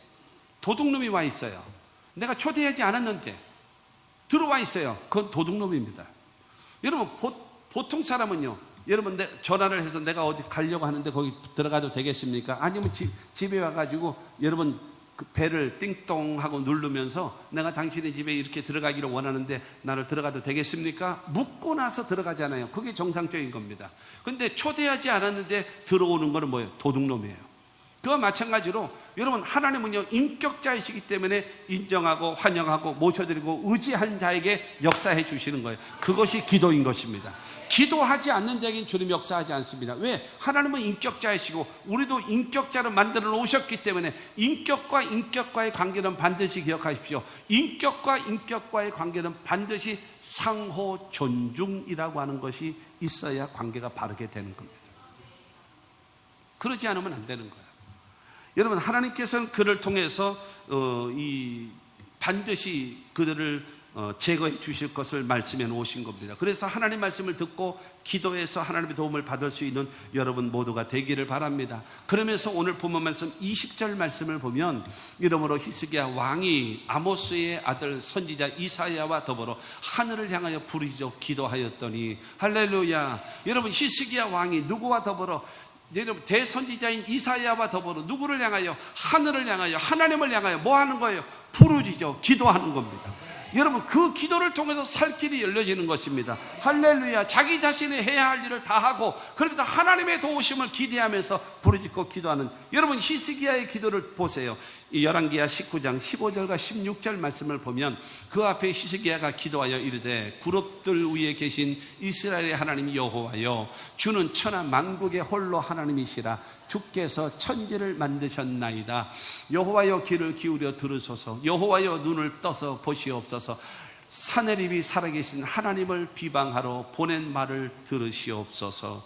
도둑놈이 와 있어요. 내가 초대하지 않았는데 들어와 있어요. 그건 도둑놈입니다. 여러분, 보통 사람은요, 여러분 전화를 해서 내가 어디 가려고 하는데 거기 들어가도 되겠습니까? 아니면 집에 와가지고 여러분 그 배를 띵동 하고 누르면서 내가 당신의 집에 이렇게 들어가기를 원하는데 나를 들어가도 되겠습니까? 묻고 나서 들어가잖아요. 그게 정상적인 겁니다. 근데 초대하지 않았는데 들어오는 거는 뭐예요? 도둑놈이에요. 그와 마찬가지로 여러분, 하나님은요 인격자이시기 때문에 인정하고 환영하고 모셔드리고 의지한 자에게 역사해 주시는 거예요. 그것이 기도인 것입니다. 기도하지 않는 자에게는 주님 역사하지 않습니다. 왜? 하나님은 인격자이시고 우리도 인격자로 만들어 놓으셨기 때문에 인격과 인격과의 관계는 반드시 기억하십시오. 인격과 인격과의 관계는 반드시 상호 존중이라고 하는 것이 있어야 관계가 바르게 되는 겁니다. 그러지 않으면 안 되는 거예요. 여러분, 하나님께서는 그를 통해서 반드시 그들을 제거해 주실 것을 말씀해 놓으신 겁니다. 그래서 하나님 말씀을 듣고 기도해서 하나님의 도움을 받을 수 있는 여러분 모두가 되기를 바랍니다. 그러면서 오늘 본문 말씀 20절 말씀을 보면, 이러므로 히스기야 왕이 아모스의 아들 선지자 이사야와 더불어 하늘을 향하여 부르짖어 기도하였더니, 할렐루야. 여러분, 히스기야 왕이 누구와 더불어? 여러분, 대선지자인 이사야와 더불어 누구를 향하여? 하늘을 향하여, 하나님을 향하여 뭐 하는 거예요? 부르짖어 기도하는 겁니다. 여러분, 그 기도를 통해서 살 길이 열려지는 것입니다. 할렐루야. 자기 자신이 해야 할 일을 다 하고, 그러면서 하나님의 도우심을 기대하면서 부르짖고 기도하는, 여러분 히스기야의 기도를 보세요. 이 열왕기하 19장 15절과 16절 말씀을 보면, 그 앞에 히스기야가 기도하여 이르되, 구럽들 위에 계신 이스라엘의 하나님 여호와여, 주는 천하 만국의 홀로 하나님이시라. 주께서 천지를 만드셨나이다. 여호와여, 귀를 기울여 들으소서. 여호와여, 눈을 떠서 보시옵소서. 사내립이 살아계신 하나님을 비방하러 보낸 말을 들으시옵소서.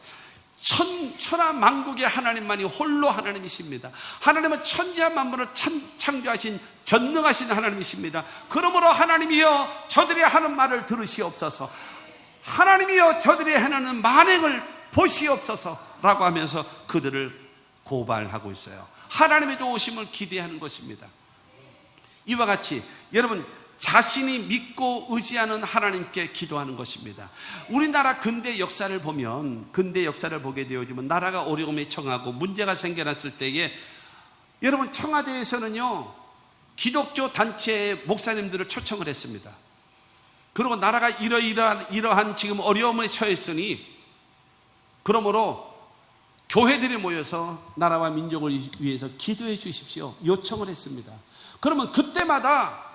천하 만국의 하나님만이 홀로 하나님이십니다. 하나님은 천지와 만물을 창조하신 전능하신 하나님이십니다. 그러므로 하나님이여, 저들이 하는 말을 들으시옵소서. 하나님이여, 저들이 해내는 만행을 보시옵소서 라고 하면서 그들을 고발하고 있어요. 하나님의 도우심을 기대하는 것입니다. 이와 같이 여러분, 자신이 믿고 의지하는 하나님께 기도하는 것입니다. 우리나라 근대 역사를 보면, 근대 역사를 보게 되어지면 나라가 어려움에 처하고 문제가 생겨났을 때에, 여러분 청와대에서는요 기독교 단체의 목사님들을 초청을 했습니다. 그리고 나라가 이러한 지금 어려움에 처했으니, 그러므로 교회들이 모여서 나라와 민족을 위해서 기도해 주십시오 요청을 했습니다. 그러면 그때마다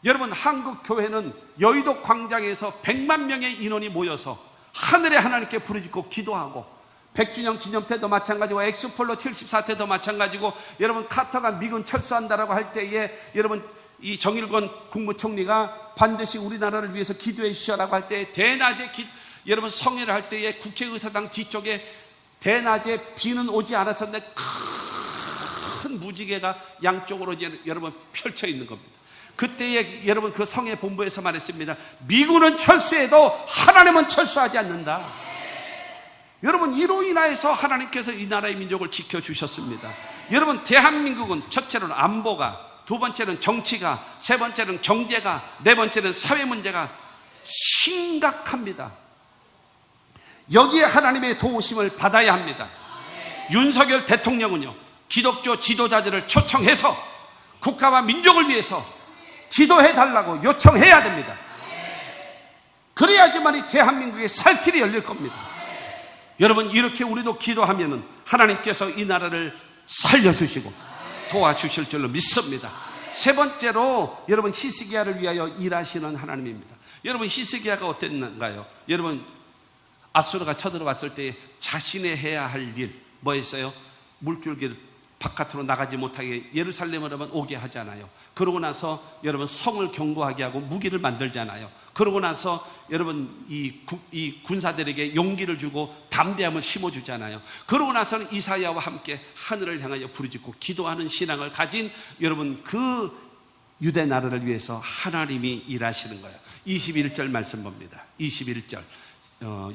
여러분, 한국 교회는 여의도 광장에서 100만 명의 인원이 모여서 하늘의 하나님께 부르짖고 기도하고, 100주년 기념 때도 마찬가지고, 엑스폴로 74때도 마찬가지고, 여러분 카터가 미군 철수한다라고 할 때에 여러분 이 정일권 국무총리가 반드시 우리나라를 위해서 기도해 주시라고 할 때, 대낮에 여러분 성회를 할 때에 국회의사당 뒤쪽에 대낮에 비는 오지 않았었는데 큰 무지개가 양쪽으로 여러분 펼쳐 있는 겁니다. 그때에 여러분 그 성회 본부에서 말했습니다. 미군은 철수해도 하나님은 철수하지 않는다. 여러분, 이로 인하여서 하나님께서 이 나라의 민족을 지켜주셨습니다. 여러분, 대한민국은 첫째로는 안보가, 두 번째는 정치가, 세 번째는 경제가, 네 번째는 사회 문제가 심각합니다. 여기에 하나님의 도우심을 받아야 합니다. 윤석열 대통령은요, 기독교 지도자들을 초청해서 국가와 민족을 위해서 기도해달라고 요청해야 됩니다. 그래야지만 이 대한민국의 살 길이 열릴 겁니다. 여러분, 이렇게 우리도 기도하면은 하나님께서 이 나라를 살려주시고 도와주실 줄로 믿습니다. 세 번째로 여러분, 히스기야를 위하여 일하시는 하나님입니다. 여러분, 히스기야가 어땠는가요? 여러분, 아수르가 쳐들어왔을 때 자신의 해야 할 일 뭐였어요? 물줄기를 바깥으로 나가지 못하게 예루살렘으로만 오게 하잖아요. 그러고 나서 여러분 성을 견고하게 하고 무기를 만들잖아요. 그러고 나서 여러분 이 군사들에게 용기를 주고 담대함을 심어주잖아요. 그러고 나서는 이사야와 함께 하늘을 향하여 부르짖고 기도하는 신앙을 가진 여러분 그 유대 나라를 위해서 하나님이 일하시는 거예요. 21절 말씀 봅니다. 21절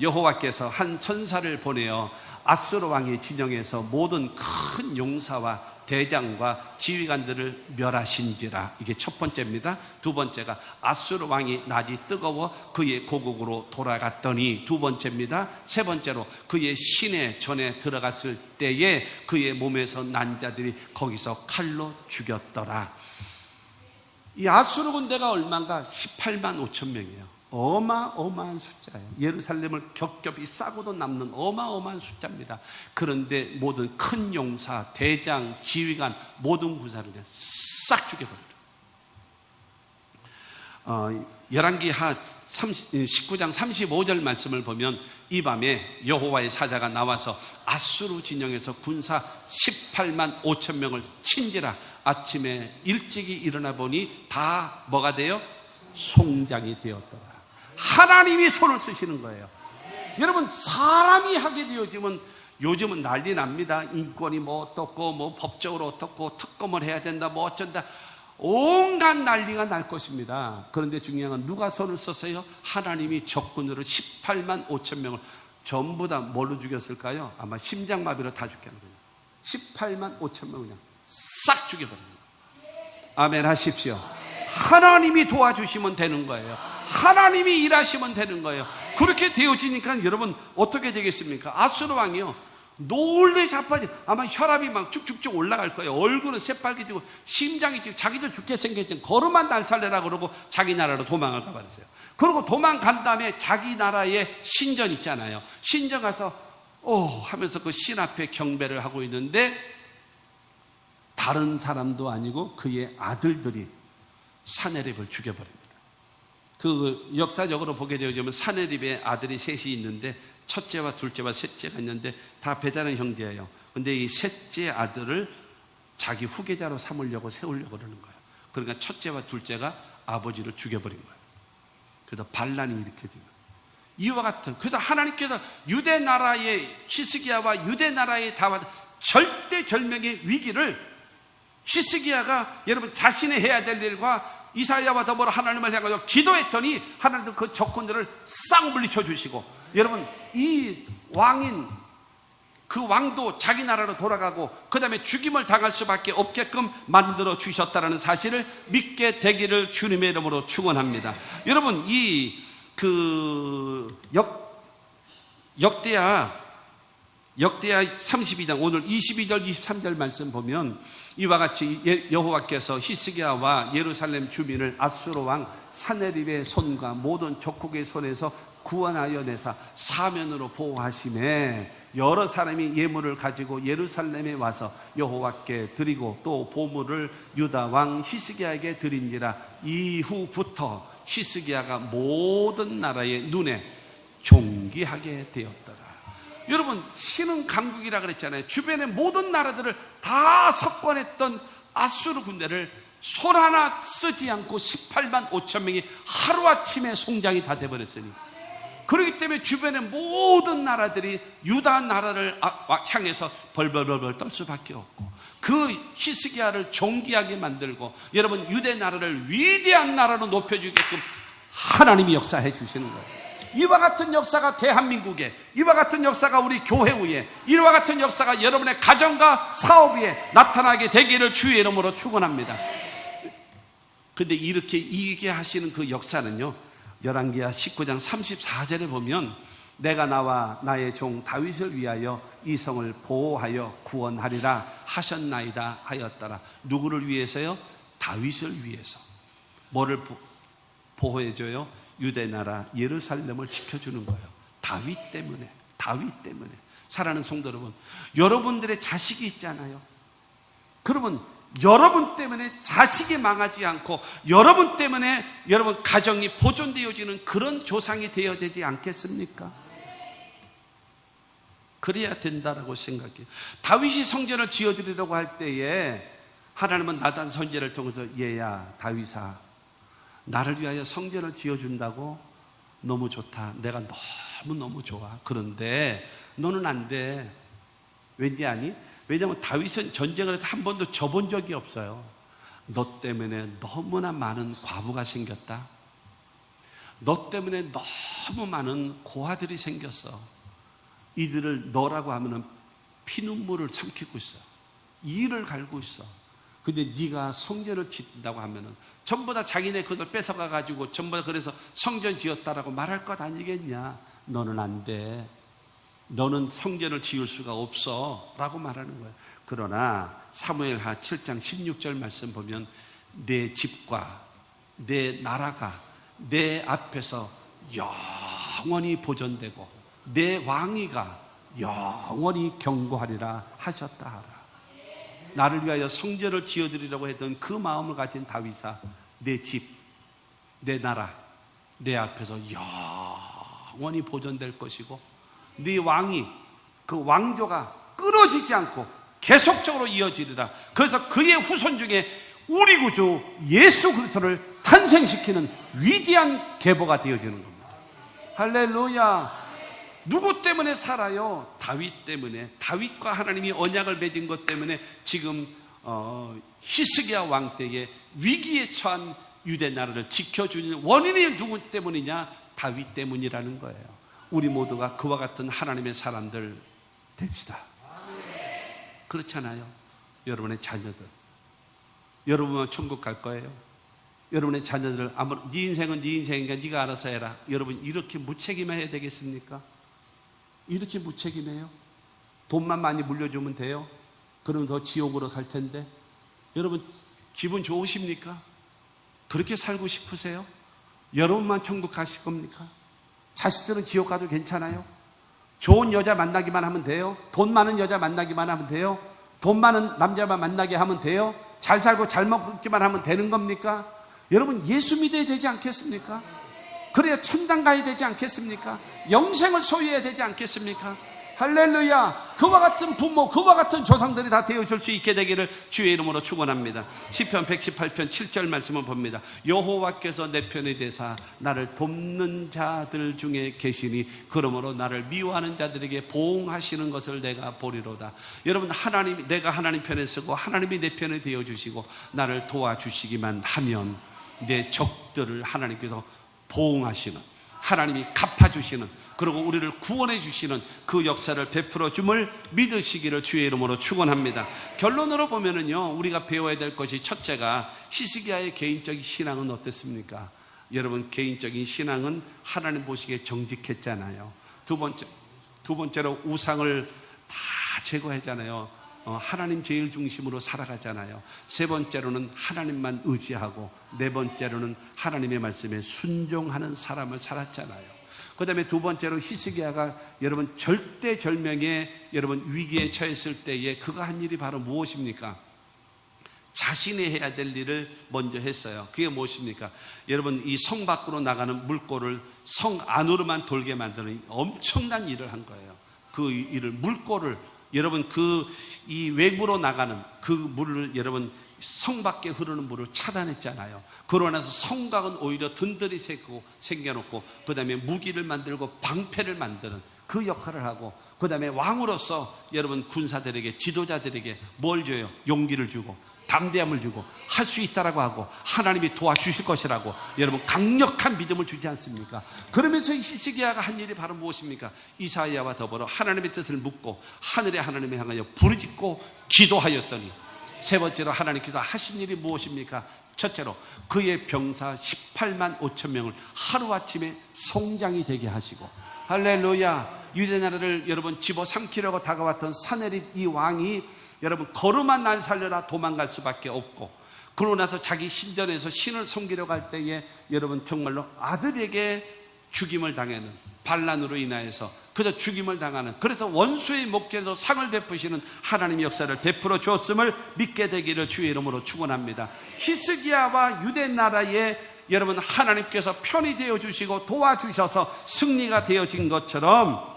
여호와께서 한 천사를 보내어 아수르 왕의 진영에서 모든 큰 용사와 대장과 지휘관들을 멸하신지라. 이게 첫 번째입니다. 두 번째가 아수르 왕이 낮이 뜨거워 그의 고국으로 돌아갔더니 두 번째입니다. 세 번째로 그의 시내 전에 들어갔을 때에 그의 몸에서 난 자들이 거기서 칼로 죽였더라. 이 아수르 군대가 얼마인가? 18만 5천 명이에요. 어마어마한 숫자예요. 예루살렘을 겹겹이 싸고도 남는 어마어마한 숫자입니다. 그런데 모든 큰 용사, 대장, 지휘관 모든 군사를 싹 죽여버립니다. 열왕기하 19장 35절 말씀을 보면 이 밤에 여호와의 사자가 나와서 아수르 진영에서 군사 18만 5천 명을 친지라. 아침에 일찍이 일어나 보니 다 뭐가 돼요? 송장이 되었더라. 하나님이 손을 쓰시는 거예요. 여러분, 사람이 하게 되어지면 요즘은 난리 납니다. 인권이 뭐 어떻고 뭐 법적으로 어떻고 특검을 해야 된다 뭐 어쩐다 온갖 난리가 날 것입니다. 그런데 중요한 건 누가 손을 썼어요? 하나님이 적군으로 18만 5천 명을 전부 다 뭘로 죽였을까요? 아마 심장마비로 다 죽겠는 거예요. 18만 5천 명 그냥 싹 죽여버립니다. 아멘 하십시오. 하나님이 도와주시면 되는 거예요. 하나님이 일하시면 되는 거예요. 그렇게 되어지니까 여러분 어떻게 되겠습니까? 아수르 왕이요 놀래 자빠지. 아마 혈압이 막 쭉쭉쭉 올라갈 거예요. 얼굴은 새빨개지고 심장이 지금 자기도 죽게 생겼지. 걸음만 날살래라 그러고 자기 나라로 도망을 가버렸어요. 그리고 도망간 다음에 자기 나라의 신전 있잖아요. 신전 가서 하면서 그 신 앞에 경배를 하고 있는데 다른 사람도 아니고 그의 아들들이 사네립을 죽여버립니다. 그 역사적으로 보게 되면 사네립의 아들이 셋이 있는데 첫째와 둘째와 셋째가 있는데 다 배다른 형제예요. 근데 이 셋째 아들을 자기 후계자로 삼으려고 세우려고 그러는 거예요. 그러니까 첫째와 둘째가 아버지를 죽여버린 거예요. 그래서 반란이 일으켜진 거예요. 이와 같은, 그래서 하나님께서 유대 나라의 히스기야와 유대 나라의 다윗 절대절명의 위기를 히스기야가 여러분 자신이 해야 될 일과 이사야와 더불어 하나님을 향해서 기도했더니 하나님도 그 적군들을 싹 물리쳐 주시고, 여러분 이 왕인 그 왕도 자기 나라로 돌아가고 그 다음에 죽임을 당할 수밖에 없게끔 만들어 주셨다는 사실을 믿게 되기를 주님의 이름으로 축원합니다. 여러분 이 역대하 32장 오늘 22절 23절 말씀 보면 이와 같이 여호와께서 히스기야와 예루살렘 주민을 아수르 왕 사네립의 손과 모든 적국의 손에서 구원하여 내사 사면으로 보호하심에 여러 사람이 예물을 가지고 예루살렘에 와서 여호와께 드리고 또 보물을 유다 왕 히스기야에게 드린지라. 이후부터 히스기야가 모든 나라의 눈에 존귀하게 되었더라. 여러분 신은 강국이라 그랬잖아요. 주변의 모든 나라들을 다 석권했던 아수르 군대를 손 하나 쓰지 않고 18만 5천 명이 하루아침에 송장이 다 돼버렸으니, 그렇기 때문에 주변의 모든 나라들이 유다 나라를 향해서 벌벌벌벌 떨 수밖에 없고, 그 히스기야를 존귀하게 만들고 여러분 유대 나라를 위대한 나라로 높여주게끔 하나님이 역사해 주시는 거예요. 이와 같은 역사가 대한민국에, 이와 같은 역사가 우리 교회 위에, 이와 같은 역사가 여러분의 가정과 사업 위에 나타나게 되기를 주의 이름으로 축원합니다. 근데 이렇게 이기게 하시는 그 역사는요, 열왕기하 19장 34절에 보면 내가 나와 나의 종 다윗을 위하여 이 성을 보호하여 구원하리라 하셨나이다 하였더라. 누구를 위해서요? 다윗을 위해서. 뭐를 보호해줘요? 유대 나라 예루살렘을 지켜주는 거예요. 다윗 때문에. 사랑하는 성도 여러분, 여러분들의 자식이 있잖아요. 그러면 여러분 때문에 자식이 망하지 않고 여러분 때문에 여러분 가정이 보존되어지는 그런 조상이 되어야 되지 않겠습니까? 그래야 된다라고 생각해요. 다윗이 성전을 지어드리려고 할 때에 하나님은 나단 선지자를 통해서 얘야 다윗아, 나를 위하여 성전을 지어준다고? 너무 좋다. 내가 너무너무 좋아. 그런데 너는 안 돼. 왠지 아니? 왜냐하면 다윗은 전쟁을 해서 한 번도 져본 적이 없어요. 너 때문에 너무나 많은 과부가 생겼다. 너 때문에 너무 많은 고아들이 생겼어. 이들을 너라고 하면 피눈물을 삼키고 있어. 이를 갈고 있어. 근데 네가 성전을 짓는다고 하면은 전부 다 자기네 그걸 뺏어가 가지고 전부 다 그래서 성전 지었다라고 말할 것 아니겠냐. 너는 안 돼. 너는 성전을 지을 수가 없어 라고 말하는 거예요. 그러나 사무엘하 7장 16절 말씀 보면 내 집과 내 나라가 내 앞에서 영원히 보존되고 내 왕위가 영원히 경고하리라 하셨다 하라. 나를 위하여 성전을 지어드리려고 했던 그 마음을 가진 다윗아, 내 집, 내 나라, 내 앞에서 영원히 보존될 것이고 네 왕이, 그 왕조가 끊어지지 않고 계속적으로 이어지리라. 그래서 그의 후손 중에 우리 구주 예수 그리스도를 탄생시키는 위대한 계보가 되어지는 겁니다. 할렐루야. 누구 때문에 살아요? 다윗 때문에. 다윗과 하나님이 언약을 맺은 것 때문에 지금 히스기야 왕 때에 위기에 처한 유대 나라를 지켜주는 원인이 누구 때문이냐? 다윗 때문이라는 거예요. 우리 모두가 그와 같은 하나님의 사람들 됩시다. 그렇잖아요. 여러분의 자녀들, 여러분은 천국 갈 거예요. 여러분의 자녀들 네 인생은 네 인생이니까 네가 알아서 해라. 여러분 이렇게 무책임해야 되겠습니까? 이렇게 무책임해요? 돈만 많이 물려주면 돼요? 그러면 더 지옥으로 살 텐데. 여러분 기분 좋으십니까? 그렇게 살고 싶으세요? 여러분만 천국 가실 겁니까? 자식들은 지옥 가도 괜찮아요? 좋은 여자 만나기만 하면 돼요? 돈 많은 여자 만나기만 하면 돼요? 돈 많은 남자만 만나게 하면 돼요? 잘 살고 잘 먹기만 하면 되는 겁니까? 여러분 예수 믿어야 되지 않겠습니까? 그래야 천당 가야 되지 않겠습니까? 영생을 소유해야 되지 않겠습니까? 할렐루야. 그와 같은 부모, 그와 같은 조상들이 다 되어줄 수 있게 되기를 주의 이름으로 축원합니다. 시편 118편 7절 말씀을 봅니다. 여호와께서 내 편이 되사 나를 돕는 자들 중에 계시니 그러므로 나를 미워하는 자들에게 보응하시는 것을 내가 보리로다. 여러분 하나님, 내가 하나님 편에 서고 하나님이 내 편에 되어주시고 나를 도와주시기만 하면 내 적들을 하나님께서 보응하시는, 하나님이 갚아주시는, 그리고 우리를 구원해 주시는 그 역사를 베풀어 줌을 믿으시기를 주의 이름으로 축원합니다. 결론으로 보면은요, 우리가 배워야 될 것이, 첫째가 히스기야의 개인적인 신앙은 어땠습니까? 여러분 개인적인 신앙은 하나님 보시기에 정직했잖아요. 두 번째로 우상을 다 제거하잖아요. 하나님 제일 중심으로 살아가잖아요. 세 번째로는 하나님만 의지하고, 네 번째로는 하나님의 말씀에 순종하는 사람을 살았잖아요. 그 다음에 두 번째로 히스기야가 여러분 절대절명의 여러분 위기에 처했을 때에 그가 한 일이 바로 무엇입니까? 자신이 해야 될 일을 먼저 했어요. 그게 무엇입니까? 여러분 이 성 밖으로 나가는 물꼬를 성 안으로만 돌게 만드는 엄청난 일을 한 거예요. 그 일을, 물꼬를, 여러분 이 외부로 나가는 그 물을, 여러분 성 밖에 흐르는 물을 차단했잖아요. 그러고 나서 성곽은 오히려 든든히 생겨놓고, 그 다음에 무기를 만들고 방패를 만드는 그 역할을 하고, 그 다음에 왕으로서 여러분 군사들에게, 지도자들에게 뭘 줘요? 용기를 주고 담대함을 주고 할 수 있다라고 하고 하나님이 도와주실 것이라고 여러분 강력한 믿음을 주지 않습니까? 그러면서 히스기야가 한 일이 바로 무엇입니까? 이사야와 더불어 하나님의 뜻을 묻고 하늘의 하나님을 향하여 부르짖고 기도하였더니, 세 번째로 하나님께서 하신 일이 무엇입니까? 첫째로 그의 병사 18만 5천 명을 하루아침에 송장이 되게 하시고, 할렐루야. 유대 나라를 여러분 집어삼키려고 다가왔던 사내립 이 왕이 여러분 걸음만 날 살려라 도망갈 수밖에 없고, 그러고 나서 자기 신전에서 신을 섬기려고 할 때에 여러분 정말로 아들에게 죽임을 당하는, 반란으로 인하여서 그저 죽임을 당하는, 그래서 원수의 목전에서 상을 베푸시는 하나님의 역사를 베풀어 주었음을 믿게 되기를 주의 이름으로 축원합니다. 히스기야와 유대 나라에 여러분 하나님께서 편이 되어 주시고 도와주셔서 승리가 되어진 것처럼,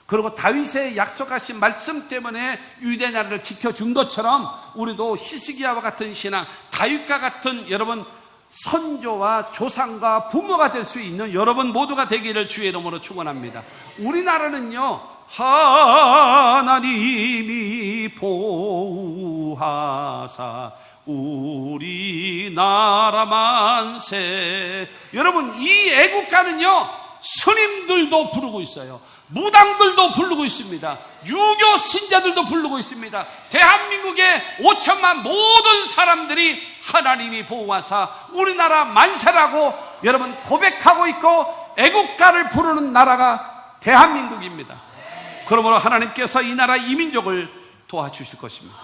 그리고 다윗의 약속하신 말씀 때문에 유대 나라를 지켜준 것처럼, 우리도 히스기야와 같은 신앙, 다윗과 같은 여러분 선조와 조상과 부모가 될 수 있는 여러분 모두가 되기를 주의 이름으로 축원합니다. 우리나라는요, 하나님이 보호하사 우리나라 만세. 여러분 이 애국가는요 스님들도 부르고 있어요. 무당들도 부르고 있습니다. 유교 신자들도 부르고 있습니다. 대한민국의 5천만 모든 사람들이 하나님이 보호하사 우리나라 만세라고 여러분 고백하고 있고 애국가를 부르는 나라가 대한민국입니다. 그러므로 하나님께서 이 나라 이민족을 도와주실 것입니다.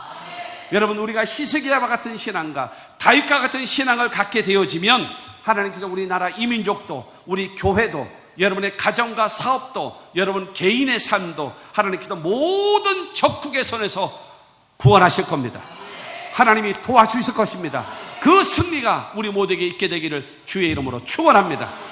여러분 우리가 히스기야와 같은 신앙과 다윗과 같은 신앙을 갖게 되어지면 하나님께서 우리나라 이민족도, 우리 교회도, 여러분의 가정과 사업도, 여러분 개인의 삶도 하나님께서 모든 적국의 손에서 구원하실 겁니다. 하나님이 도와주실 것입니다. 그 승리가 우리 모두에게 있게 되기를 주의 이름으로 축원합니다.